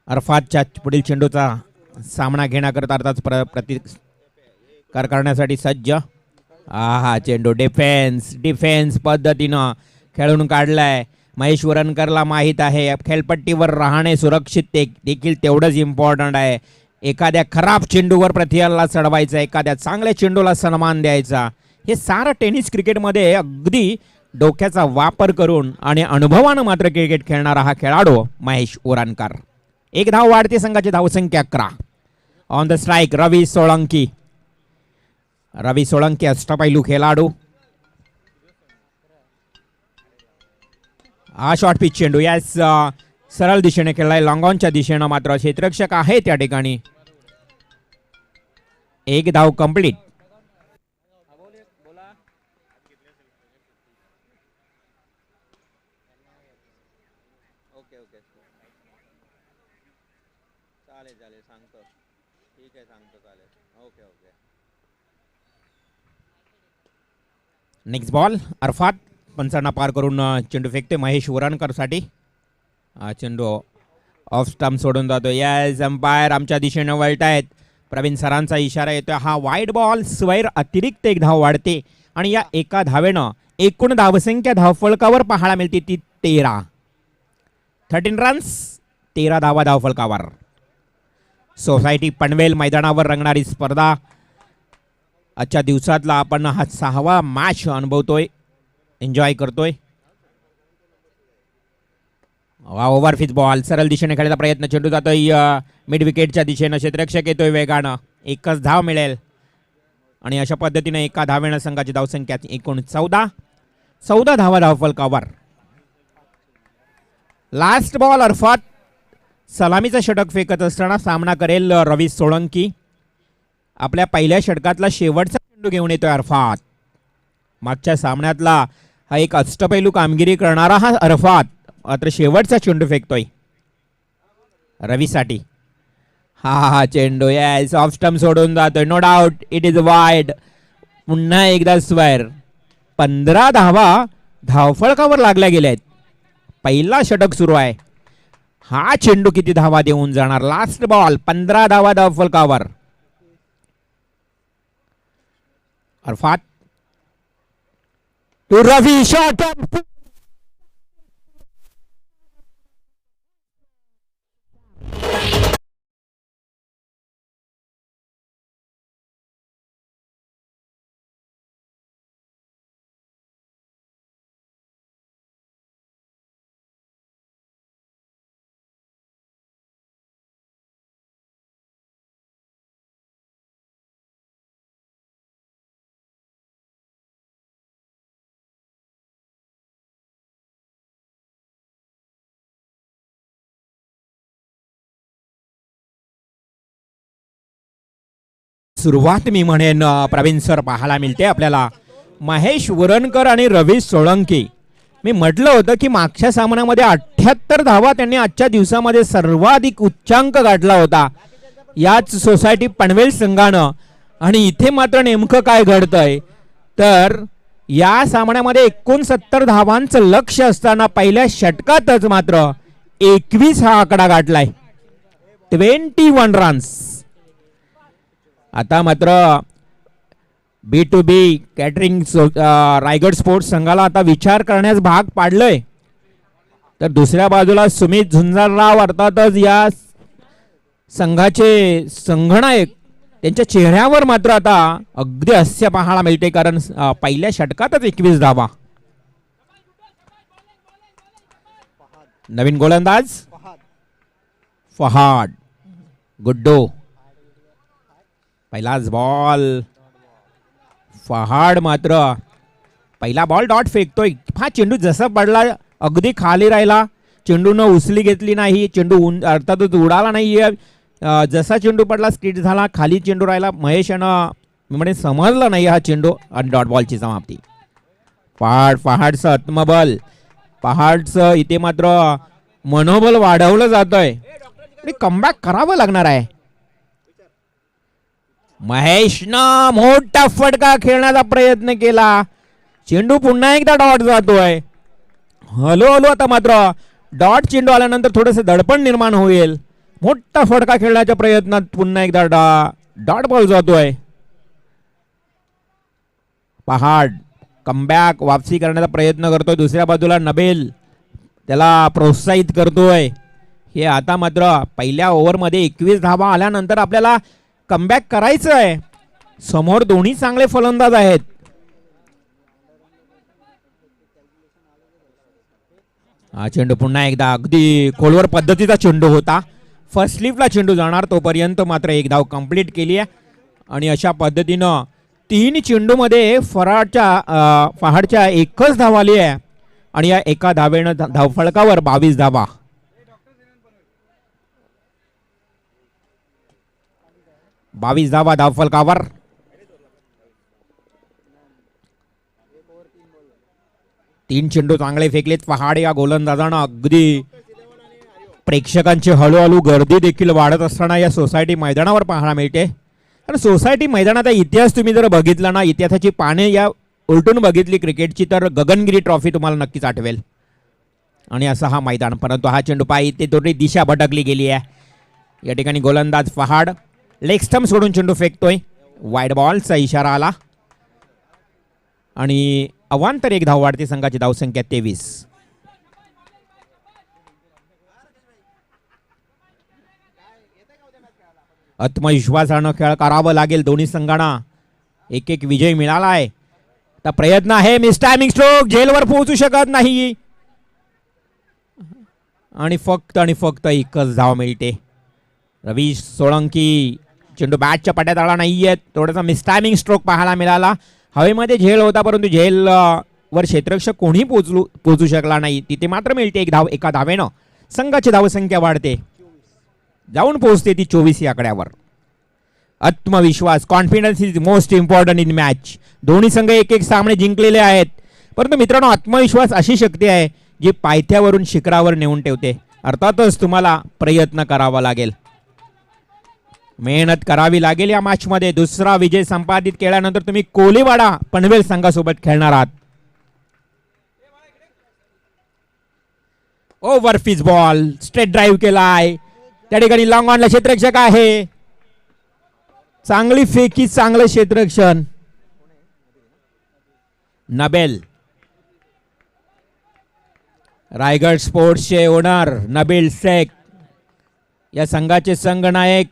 अरफातच्या पुढील चेंडूचा सामना घेण्याकरता, अर्थात प्रतिकार करण्यासाठी सज्ज. हा चेंडू डिफेन्स पद्धतीनं खेळून काढलाय. महेश उरणकरला माहीत आहे खेळपट्टीवर राहणे सुरक्षित देखील तेवढंच इम्पॉर्टंट आहे. एखाद्या खराब चेंडूवर प्रतिहल्ला चढवायचा, एखाद्या चांगल्या चेंडूला सन्मान द्यायचा. हे सारं टेनिस क्रिकेटमध्ये अगदी डोक्याचा वापर करून आणि अनुभवानं मात्र क्रिकेट खेळणारा हा खेळाडू महेश उरणकर. 1 धाव वाढते संघाची धावसंख्या 11. ऑन द स्ट्राइक रवी सोळंकी. रवी सोळंकी अष्टपैलू खेळाडू. हा शॉर्ट पिच चेंडू यास सरळ दिशेने खेळलाय. लॉंग ऑनच्या दिशेनं मात्र क्षेत्ररक्षक आहे त्या ठिकाणी. 1 धाव कंप्लीट.
ओके चालेल सांगतो. आहे सांगतो चालेल. Okay okay.
Next ball Arfat पंचांना पार करून चेंडू फेकते महेश उरणकरसाठी. चेंडू ऑफ स्टंप सोडून जातो. यस, अंपायर आमच्या दिशेनं वळतायत. प्रवीण सरांचा इशारा येतोय. हा वाईड बॉल स्वैर अतिरिक्त एक धाव वाढते आणि या एका धावेनं एकूण धावसंख्या धावफलकावर पाहायला मिळते ती 13. 13 रन्स, 13 धावा धावफलकावर. सोसायटी पनवेल मैदानावर रंगणारी स्पर्धा आजच्या दिवसातला आपण हा 6वा मॅच अनुभवतोय, एन्जॉय करतोय. ओव्हरफिच बॉल सरळ दिशेने खेळायचा प्रयत्न. चेंडू जातोय मिड विकेटच्या दिशेनं. क्षेत्ररक्षक येतोय वेगानं. एकच धाव मिळेल आणि अशा पद्धतीने एका धावेनं संघाची धावसंख्या एकूण 14 धावा धावफलकावर. लास्ट बॉल अरफात सलामीचा षटक फेकत असताना सामना करेल रवी सोळंकी. आपल्या पहिल्या षटकातला शेवटचा चेंडू घेऊन येतोय अरफात. मागच्या सामन्यातला हा एक अष्टपैलू कामगिरी करणारा हा अरफात मात्र शेवटचा चेंडू फेकतोय रवीसाठी. हा चेंडू यस, ऑफ स्टंप सोडून जातोय. No doubt it is wide. पुन्हा एकदा स्क्वेअर. 15 धावा धावफळकावर लागल्या गेल्या आहेत. पहिला षटक सुरू आहे. हा चेंडू किती धावा देऊन जाणार. लास्ट बॉल 15 धावा धावफलकावर. अरफात टू रवी, शॉट सुरुवात मी म्हणेन प्रवीण सर पाहायला मिळते आपल्याला. महेश उरणकर आणि रवी सोळंकी. मी म्हटलं होतं की मागच्या सामन्यामध्ये 78 धावा त्यांनी आजच्या दिवसामध्ये सर्वाधिक उच्चांक गाठला होता याच सोसायटी पनवेल संघानं. आणि इथे मात्र नेमकं काय घडतंय तर या सामन्यामध्ये 69 धावांचं लक्ष असताना पहिल्या षटकातच मात्र 21 हा आकडा गाठलाय. 21 रन्स. आता मात्र B2B कॅटरिंग रायगड स्पोर्ट्स संघाला आता विचार करण्यास भाग पाडलंय. तर दुसऱ्या बाजूला सुमित झुंजारराव अर्थातच या संघाचे संघनायक. त्यांच्या चेहऱ्यावर मात्र आता अगदी हास्य पाहायला मिळते कारण पहिल्या षटकातच 21 धावा. नवीन गोलंदाज फहाड. गुड्डो. पहिलाच बॉल. फहाड मात्र पहिला बॉल डॉट फेकतोय. हा चेंडू जसा पडला अगदी खाली राहिला. चेंडूनं उचली घेतली नाही. चेंडू अर्थातच उडाला नाहीये. जसा चेंडू पडला स्किट झाला. खाली चेंडू राहिला. महेश यानं म्हणजे समजलं नाही हा चेंडू आणि डॉट बॉलची समाप्ती. पहाडचं आत्मबल. पहाडचं इथे मात्र मनोबल वाढवलं जातंय आणि कमबॅक करावं लागणार आहे. महेशनं मोठा फटका खेळण्याचा प्रयत्न केला. चेंडू पुन्हा एकदा डॉट जातोय. हलो आता मात्र डॉट चेंडू आल्यानंतर थोडंसं दडपण निर्माण होईल. मोठा फटका खेळण्याच्या प्रयत्नात पुन्हा एकदा डॉट बॉल जातोय. पहाड कमबॅक वापसी करण्याचा प्रयत्न करतोय. दुसऱ्या बाजूला नबेल त्याला प्रोत्साहित करतोय. हे आता मात्र पहिल्या ओव्हरमध्ये 21 धावा आल्यानंतर आपल्याला कमबॅक करायचं आहे. समोर दोन्ही चांगले फलंदाज आहेत. हा चेंडू पुन्हा एकदा अगदी खोलवर पद्धतीचा चेंडू होता. फर्स्ट स्लिपला चेंडू जाणार तोपर्यंत मात्र एक धाव कंप्लीट केली आहे आणि अशा पद्धतीनं 3 चेंडूमध्ये फहाडच्या एकच धाव आली आहे आणि या एका धावेनं धावफलकावर 22 धावा. धावफलकावर. तीन चेंडू चांगले फेकलेत. पहाड या गोलंदाजानं अगदी प्रेक्षकांची हळूहळू गर्दी देखील वाढत असताना या सोसायटी मैदानावर पाहायला मिळते. आणि सोसायटी मैदानाचा इतिहास तुम्ही जर बघितला ना, इतिहासाची पाने या उलटून बघितली क्रिकेटची, तर गगनगिरी ट्रॉफी तुम्हाला नक्कीच आठवेल. आणि असा हा मैदान, परंतु हा चेंडू पायी ते थोडी दिशा भटकली गेली आहे. या ठिकाणी गोलंदाज फहाड लेग स्टंप सोडून चेंडू फेकतोय. वाईड बॉलचा इशारा आला आणि अवांतर एक धाव वाढते. संघाची धावसंख्या 23. आत्मविश्वासानं खेळ करावं लागेल दोन्ही संघांना. एक एक विजय मिळाला आहे. आता प्रयत्न आहे, मिस टायमिंग स्ट्रोक, झेलवर पोहोचू शकत नाही आणि फक्त एकच धाव मिळते. रवी सोळंकी चेंडू बॅटच्या पट्यात आला नाहीये. थोडासा मिस टायमिंग स्ट्रोक पाहायला मिळाला. हवेमध्ये झेल होता, परंतु झेल वर क्षेत्ररक्षक कोणी पोहोचू शकला नाही. तिथे मात्र मिळते एक धाव. एका धावेनं संघाची धावसंख्या वाढते, जाऊन पोहोचते ती 24 या आकड्यावर. आत्मविश्वास, confidence is most important in match. दोन्ही संघ एक एक सामने जिंकलेले आहेत, परंतु मित्रांनो आत्मविश्वास अशी शक्ती आहे जी पायथ्यावरून शिखरावर नेऊन ठेवते. अर्थातच तुम्हाला प्रयत्न करावा लागेल, मेहनत करावी लागेल. या मॅच मध्ये दुसरा विजय संपादित केल्यानंतर तुम्ही कोलीवाडा पनवेल संघासोबत खेळणार आहात. Over pitch ball, straight drive केलाय. त्या ठिकाणी लॉंग ऑनला क्षेत्ररक्षक आहे. चांगली फेकी, चांगलं क्षेत्ररक्षण. नबेल, रायगड स्पोर्ट्सचे ओनर नबील शेख, या संघाचे संघनायक.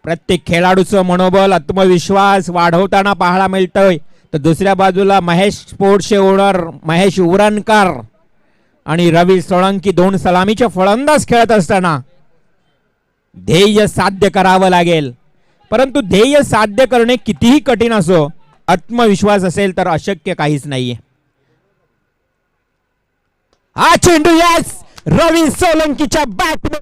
प्रत्येक खेळाडूचं मनोबल, आत्मविश्वास वाढवताना पाहायला मिळतोय. तर दुसऱ्या बाजूला महेश स्पोर्ट्सचे ओनर महेश उरणकर आणि रवी सोळंकी दोन सलामीचे फलंदाज खेळत असताना ध्येय साध्य करावं लागेल. परंतु ध्येय साध्य करणे कितीही कठीण असो, आत्मविश्वास असेल तर अशक्य काहीच नाहीये. हा चेंडू यस, रवी सोलंकीच्या बॅट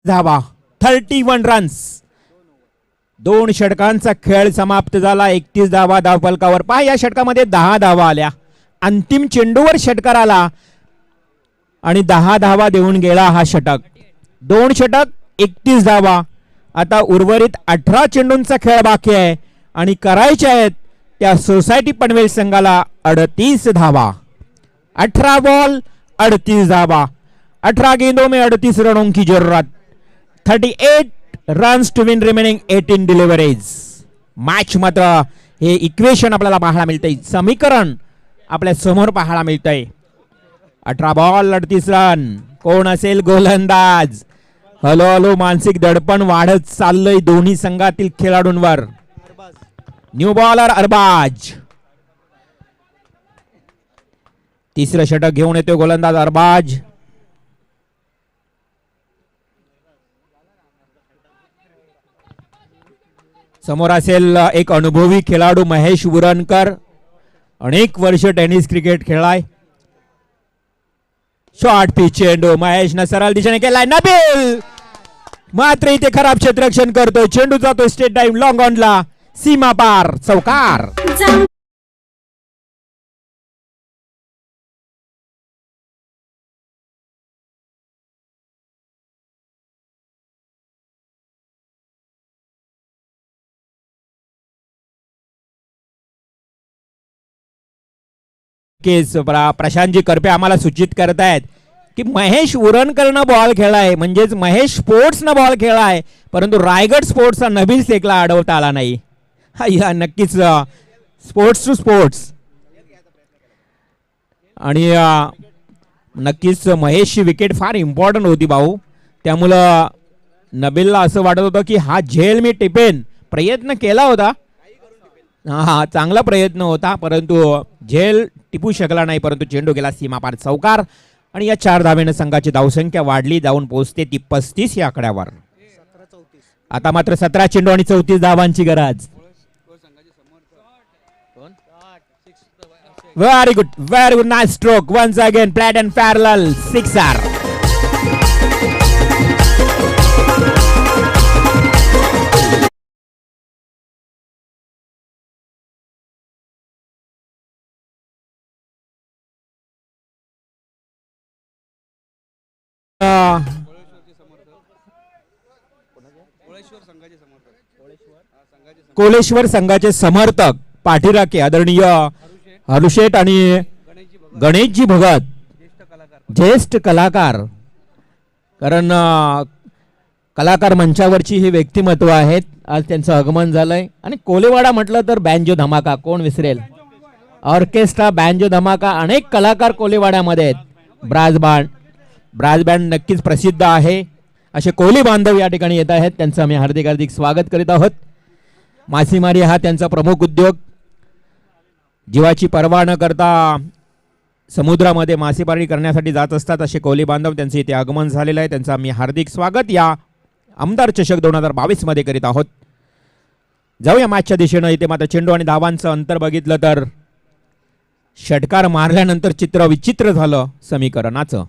धावा. 31 रन्स. 2 षटकांचा खेळ समाप्त झाला. 31 धावा धावफलकावर. पहा या षटकामध्ये 10 धावा आल्या. अंतिम चेंडूवर षटकार आला आणि 10 धावा देऊन गेला हा षटक. 2 षटक 31 धावा. आता उर्वरित 18 चेंडूंचा खेळ बाकी आहे आणि करायचे आहेत त्या सोसायटी पनवेल संघाला 38 धावा. 18 बॉल 38 धावा. 18 गेंदों में 38 रनों की जरूरत. 38 runs to win remaining 18 deliveries. Match मात्र हे इक्वेशन आपल्याला पाहायला मिळतंय, समीकरण आपल्या समोर पाहायला मिळतंय. 18 बॉल 38 रन. कोण असेल गोलंदाज? हळूहळू मानसिक दडपण वाढत चाललंय दोन्ही संघातील खेळाडूंवर. New bowler Arbaaz. तिसरं षटक घेऊन येतो गोलंदाज अरबाज. समोर असेल एक अनुभवी खेळाडू महेश उरणकर. अनेक वर्ष टेनिस क्रिकेट खेळलाय. शॉर्ट पिच चेंडू महेशनं सरळ दिशेने केलाय. नबील मात्र इथे खराब क्षेत्ररक्षण करतोय. चेंडू जातो स्टेट टाइम लॉंग ऑनला, सीमा पार, चौकार. प्रशांतजी करपे आम्हाला सूचित करतायत की महेश उरणकरनं बॉल खेळलाय, म्हणजेच महेश स्पोर्ट्सनं बॉल खेळलाय, परंतु रायगड स्पोर्ट्सचा नबील शेखला अडवता आला नाही. हा नक्कीच स्पोर्ट्स टू स्पोर्ट्स. आणि नक्कीच महेशची विकेट फार इम्पॉर्टंट होती भाऊ. त्यामुळं नबीलला असं वाटत होतं की हा झेल मी टिपेन. प्रयत्न केला होता, हा चांगला प्रयत्न होता, परंतु झेल टिपू शकला नाही. परंतु चेंडू गेला सीमापार, चौकार. आणि या 4 धावेने संघाची धावसंख्या वाढली जाऊन पोहोचते ती 35 या आकड्यावर. आता मात्र 17 चेंडू आणि 34 धावांची गरज. Very good nice stroke once again flat and parallel sixer. Koleshwar संघाचे समर्थक पाठीराखे आदरणीय हरुशेठ आणि गणेशजी भगत ज्येष्ठ कलाकार. कारण कलाकार मंचावरची ही व्यक्तिमत्व आहेत. आज त्यांचं आगमन झालंय. आणि कोलेवाडा म्हटलं तर बँजो धमाका कोण विसरेल. ऑर्केस्ट्रा बँजो धमाका अनेक कलाकार कोलेवाड्यामध्ये आहेत. ब्रास बँड नक्कीच प्रसिद्ध आहे. असे कोली बांधव या ठिकाणी येत आहेत. त्यांचं आम्ही हार्दिक हार्दिक स्वागत करीत आहोत. मासेमारी हा त्यांचा प्रमुख उद्योग. जीवाची पर्वा न करता समुद्रामध्ये मासेमारी करण्यासाठी जात असतात असे कोली बांधव. त्यांचे इथे आगमन झालेलं आहे. त्यांचं आम्ही हार्दिक स्वागत या आमदार चषक 2022 मध्ये करीत आहोत. जाऊया मॅचच्या दिशेनं. इथे मात्र चेंडू आणि धावांचं अंतर बघितलं तर षटकार मारल्यानंतर चित्र विचित्र झालं समीकरणाचं.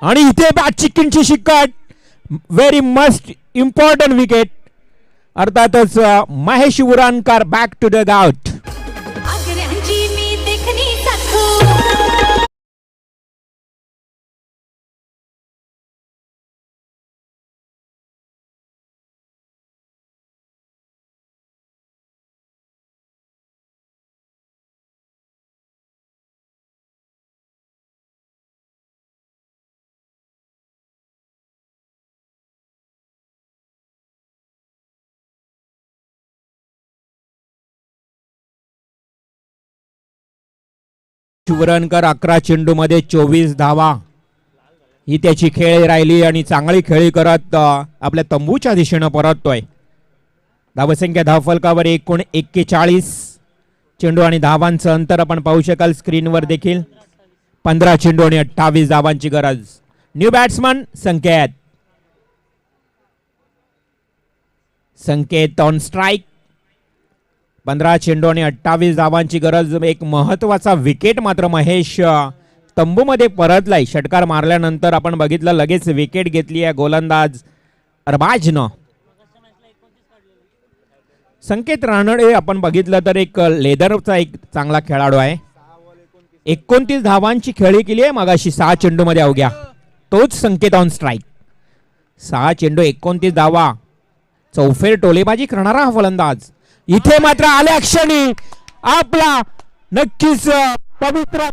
आणि इथे चिक्कींची शिक्कट. Very must important wicket. अर्थातच Mahesh Urankar back to the gout. Shivarankar 11 चेंडू मध्ये 24 धावा ही त्याची खेळी राहिली आणि चांगली खेळी करत आपल्या तंबूच्या दिशेनं परततोय. धावसंख्या धावफलकावर एकूण 41. चेंडू आणि धावांचं अंतर आपण पाहू शकाल स्क्रीनवर देखील. 15 चेंडू आणि 28 धावांची गरज. न्यू बॅट्समन संकेत ऑन स्ट्राईक. 15 चेंडू आणि 28 धावांची गरज. एक महत्वाचा विकेट मात्र महेश तंबूमध्ये परतलाय. षटकार मारल्यानंतर आपण बघितलं लगेच विकेट घेतली आहे गोलंदाज अरबाजनं. संकेत रानडे आपण बघितलं तर एक लेदरचा एक चांगला खेळाडू आहे. 29 धावांची खेळी केली आहे मगाशी 6 चेंडू मध्ये अवघ्या. तोच संकेत ऑन स्ट्राईक. 6 चेंडू 29 धावा. चौफेर टोलेबाजी करणारा हा फलंदाज. इथे मात्र आल्या क्षणी आपला नक्कीच पवित्र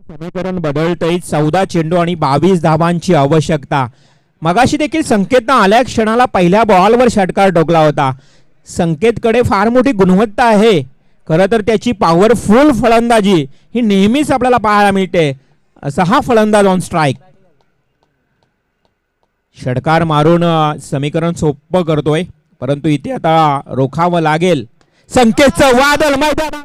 समीकरण बदलतंय. 14 चेंडू आणि 22 धावांची आवश्यकता. मगाशी देखील संकेतनं आल्या क्षणाला पहिल्या बॉलवर षटकार ठोकला होता. संकेतकडे फार मोठी गुणवत्ता आहे. खरं तर त्याची पॉवरफुल फलंदाजी ही नेहमीच आपल्याला पाहायला मिळते. असा हा फलंदाज ऑन स्ट्राईक. षटकार मारून समीकरण सोपं करतोय. परंतु इथे आता रोखावं लागेल. संकेतचं वादळ मैदान.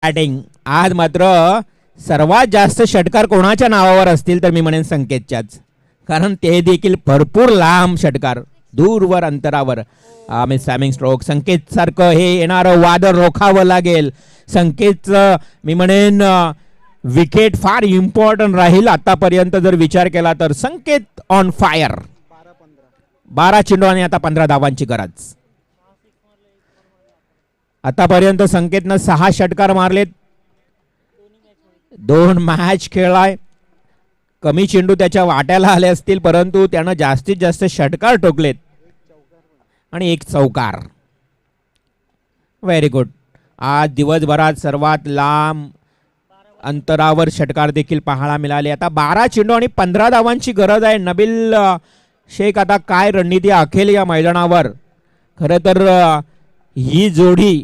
बॅटिंग आज मात्र सर्वात जास्त षटकार कोणाच्या नावावर असतील तर मी म्हणेन संकेतच्याच. कारण ते देखील भरपूर लांब षटकार दूरवर अंतरावर. सॅमिंग स्ट्रोक. संकेत सारखं हे येणारं वादळ रोखावं लागेल. संकेतचं मी म्हणेन विकेट फार इम्पॉर्टंट राहील आतापर्यंत जर विचार केला तर. संकेत ऑन फायर. 12 चेंडू आणि आता 15 धावांची गरज. आतापर्यंत संकेतनं 6 षटकार मारलेत, 2 मॅच खेळलाय. कमी चेंडू त्याच्या वाट्याला आले असतील, परंतु त्यानं जास्तीत जास्त षटकार ठोकलेत आणि 1 चौकार. Very good. आज दिवसभरात सर्वात लांब अंतरावर षटकार देखील पाहायला मिळाले. आता 12 चेंडू आणि 15 धावांची गरज आहे. नबील शेख आता काय रणनीती आखेल या मैदानावर. खरं तर ही जोडी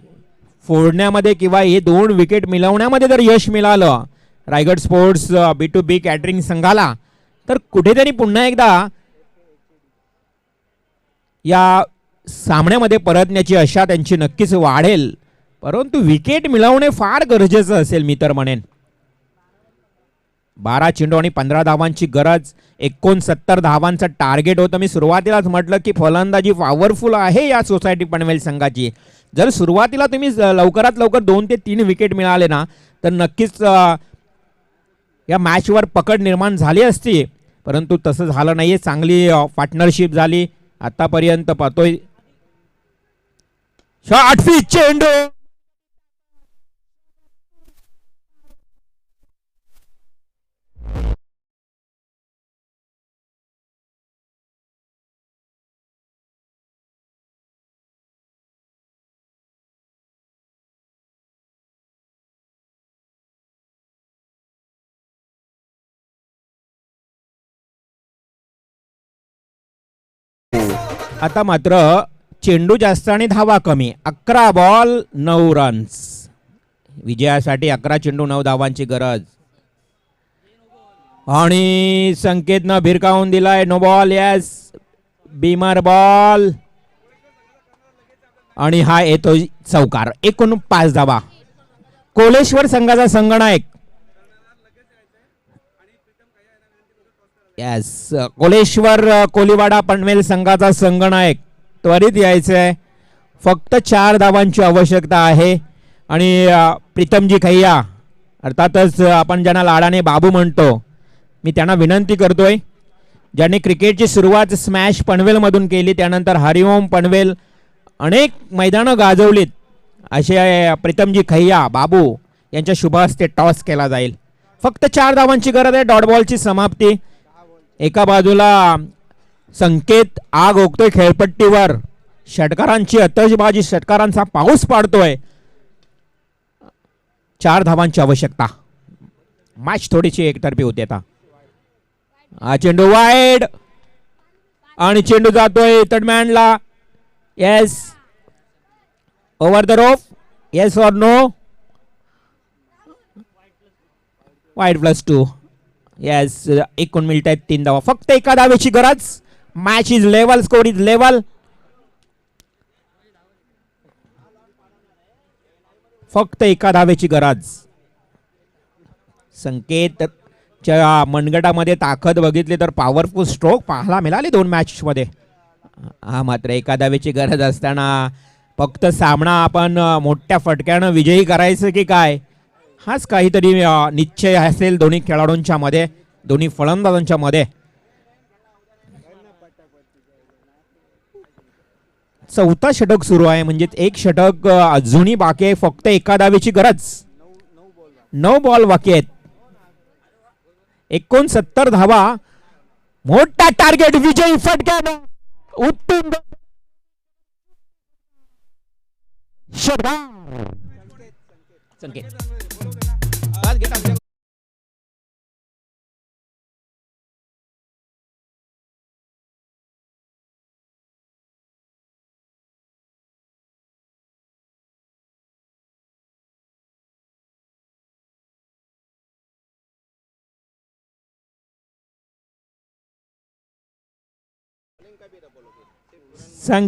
फोडण्यामध्ये किंवा हे 2 विकेट मिळवण्यामध्ये जर यश मिळालं रायगड स्पोर्ट्स B2B कॅटरिंग संघाला, तर कुठेतरी पुन्हा एकदा या सामन्यामध्ये परतण्याची आशा त्यांची नक्कीच वाढेल. परंतु विकेट मिळवणे फार गरजेचं असेल मी तर म्हणेन. 12 चेंडू आणि 15 धावांची गरज, 69 धावांचं टार्गेट होतं. मी सुरुवातीलाच म्हटलं की फलंदाजी पॉवरफुल आहे या सोसायटी पनवेल संघाची. जर सुरुवातीला तुम्ही लवकरात लवकर 2 ते 3 विकेट मिळाले ना, तर नक्कीच या मॅचवर पकड निर्माण झाली असती, परंतु तसं झालं नाहीये. चांगली पार्टनरशिप झाली आतापर्यंत. पाहतोय शॉट पिच चेंडू, आता मात्र चेंडू जास्त आणि धावा कमी. 11 बॉल 9 रन्स. विजयासाठी 11 चेंडू 9 धावांची गरज. आणि संकेतनं भिरकावून दिलाय. No ball. Yes, beamer ball. आणि हा येतो चौकार. एकूण 5 धावा. कोलेश्वर संघाचा संगनायक, यस, कोलेश्वर कोलीवाडा पनवेल संघाचा संगनायक त्वरित यायचंय. फक्त 4 धावांची आवश्यकता आहे. आणि प्रीतमजी खैया, अर्थातच आपण ज्यांना लाडाने बाबू म्हणतो, मी त्यांना विनंती करतोय, ज्यांनी क्रिकेटची सुरुवात स्मॅश पनवेलमधून केली, त्यानंतर हरिओम पनवेल अनेक मैदानं गाजवलीत, असे प्रीतमजी खैया बाबू यांच्या शुभ हस्ते टॉस केला जाईल. फक्त 4 धावांची गरज आहे. डॉट बॉलची समाप्ती. एका बाजूला संकेत आग ओकतोय खेळपट्टीवर, षटकारांची आतषबाजी, षटकारांचा पाऊस पाडतोय. 4 धावांची आवश्यकता. मॅच थोडीशी एकतर्फी होते. आता हा चेंडू वाईड आणि चेंडू जातोय तडमॅनला. Yes, over the rope. Yes or no. Wide +2. Yes, एकूण मिनिट आहेत 3 धावा. फक्त 1 धावेची गरज. Match is level, score is level. फक्त 1 धावेची गरज. संकेतच्या मनगटामध्ये ताकद बघितली तर पॉवरफुल स्ट्रोक पाहायला मिळाली 2 मॅच मध्ये. हा मात्र 1 धावेची गरज असताना फक्त सामना आपण मोठ्या फटक्यानं विजयी करायचं की काय, हाच काहीतरी निश्चय असेल दोन्ही खेळाडूंच्या मध्ये, दोन्ही फलंदाजांच्या मध्ये. चौथा षटक सुरू आहे, म्हणजे 1 षटक अजूनही बाकी आहे. फक्त 1 धावेची गरज. 9 बॉल बाकी आहेत. 69 धावा. मोठा टार्गेट. विजयी फटक्यानं उत्तुंग षटकार. संकेत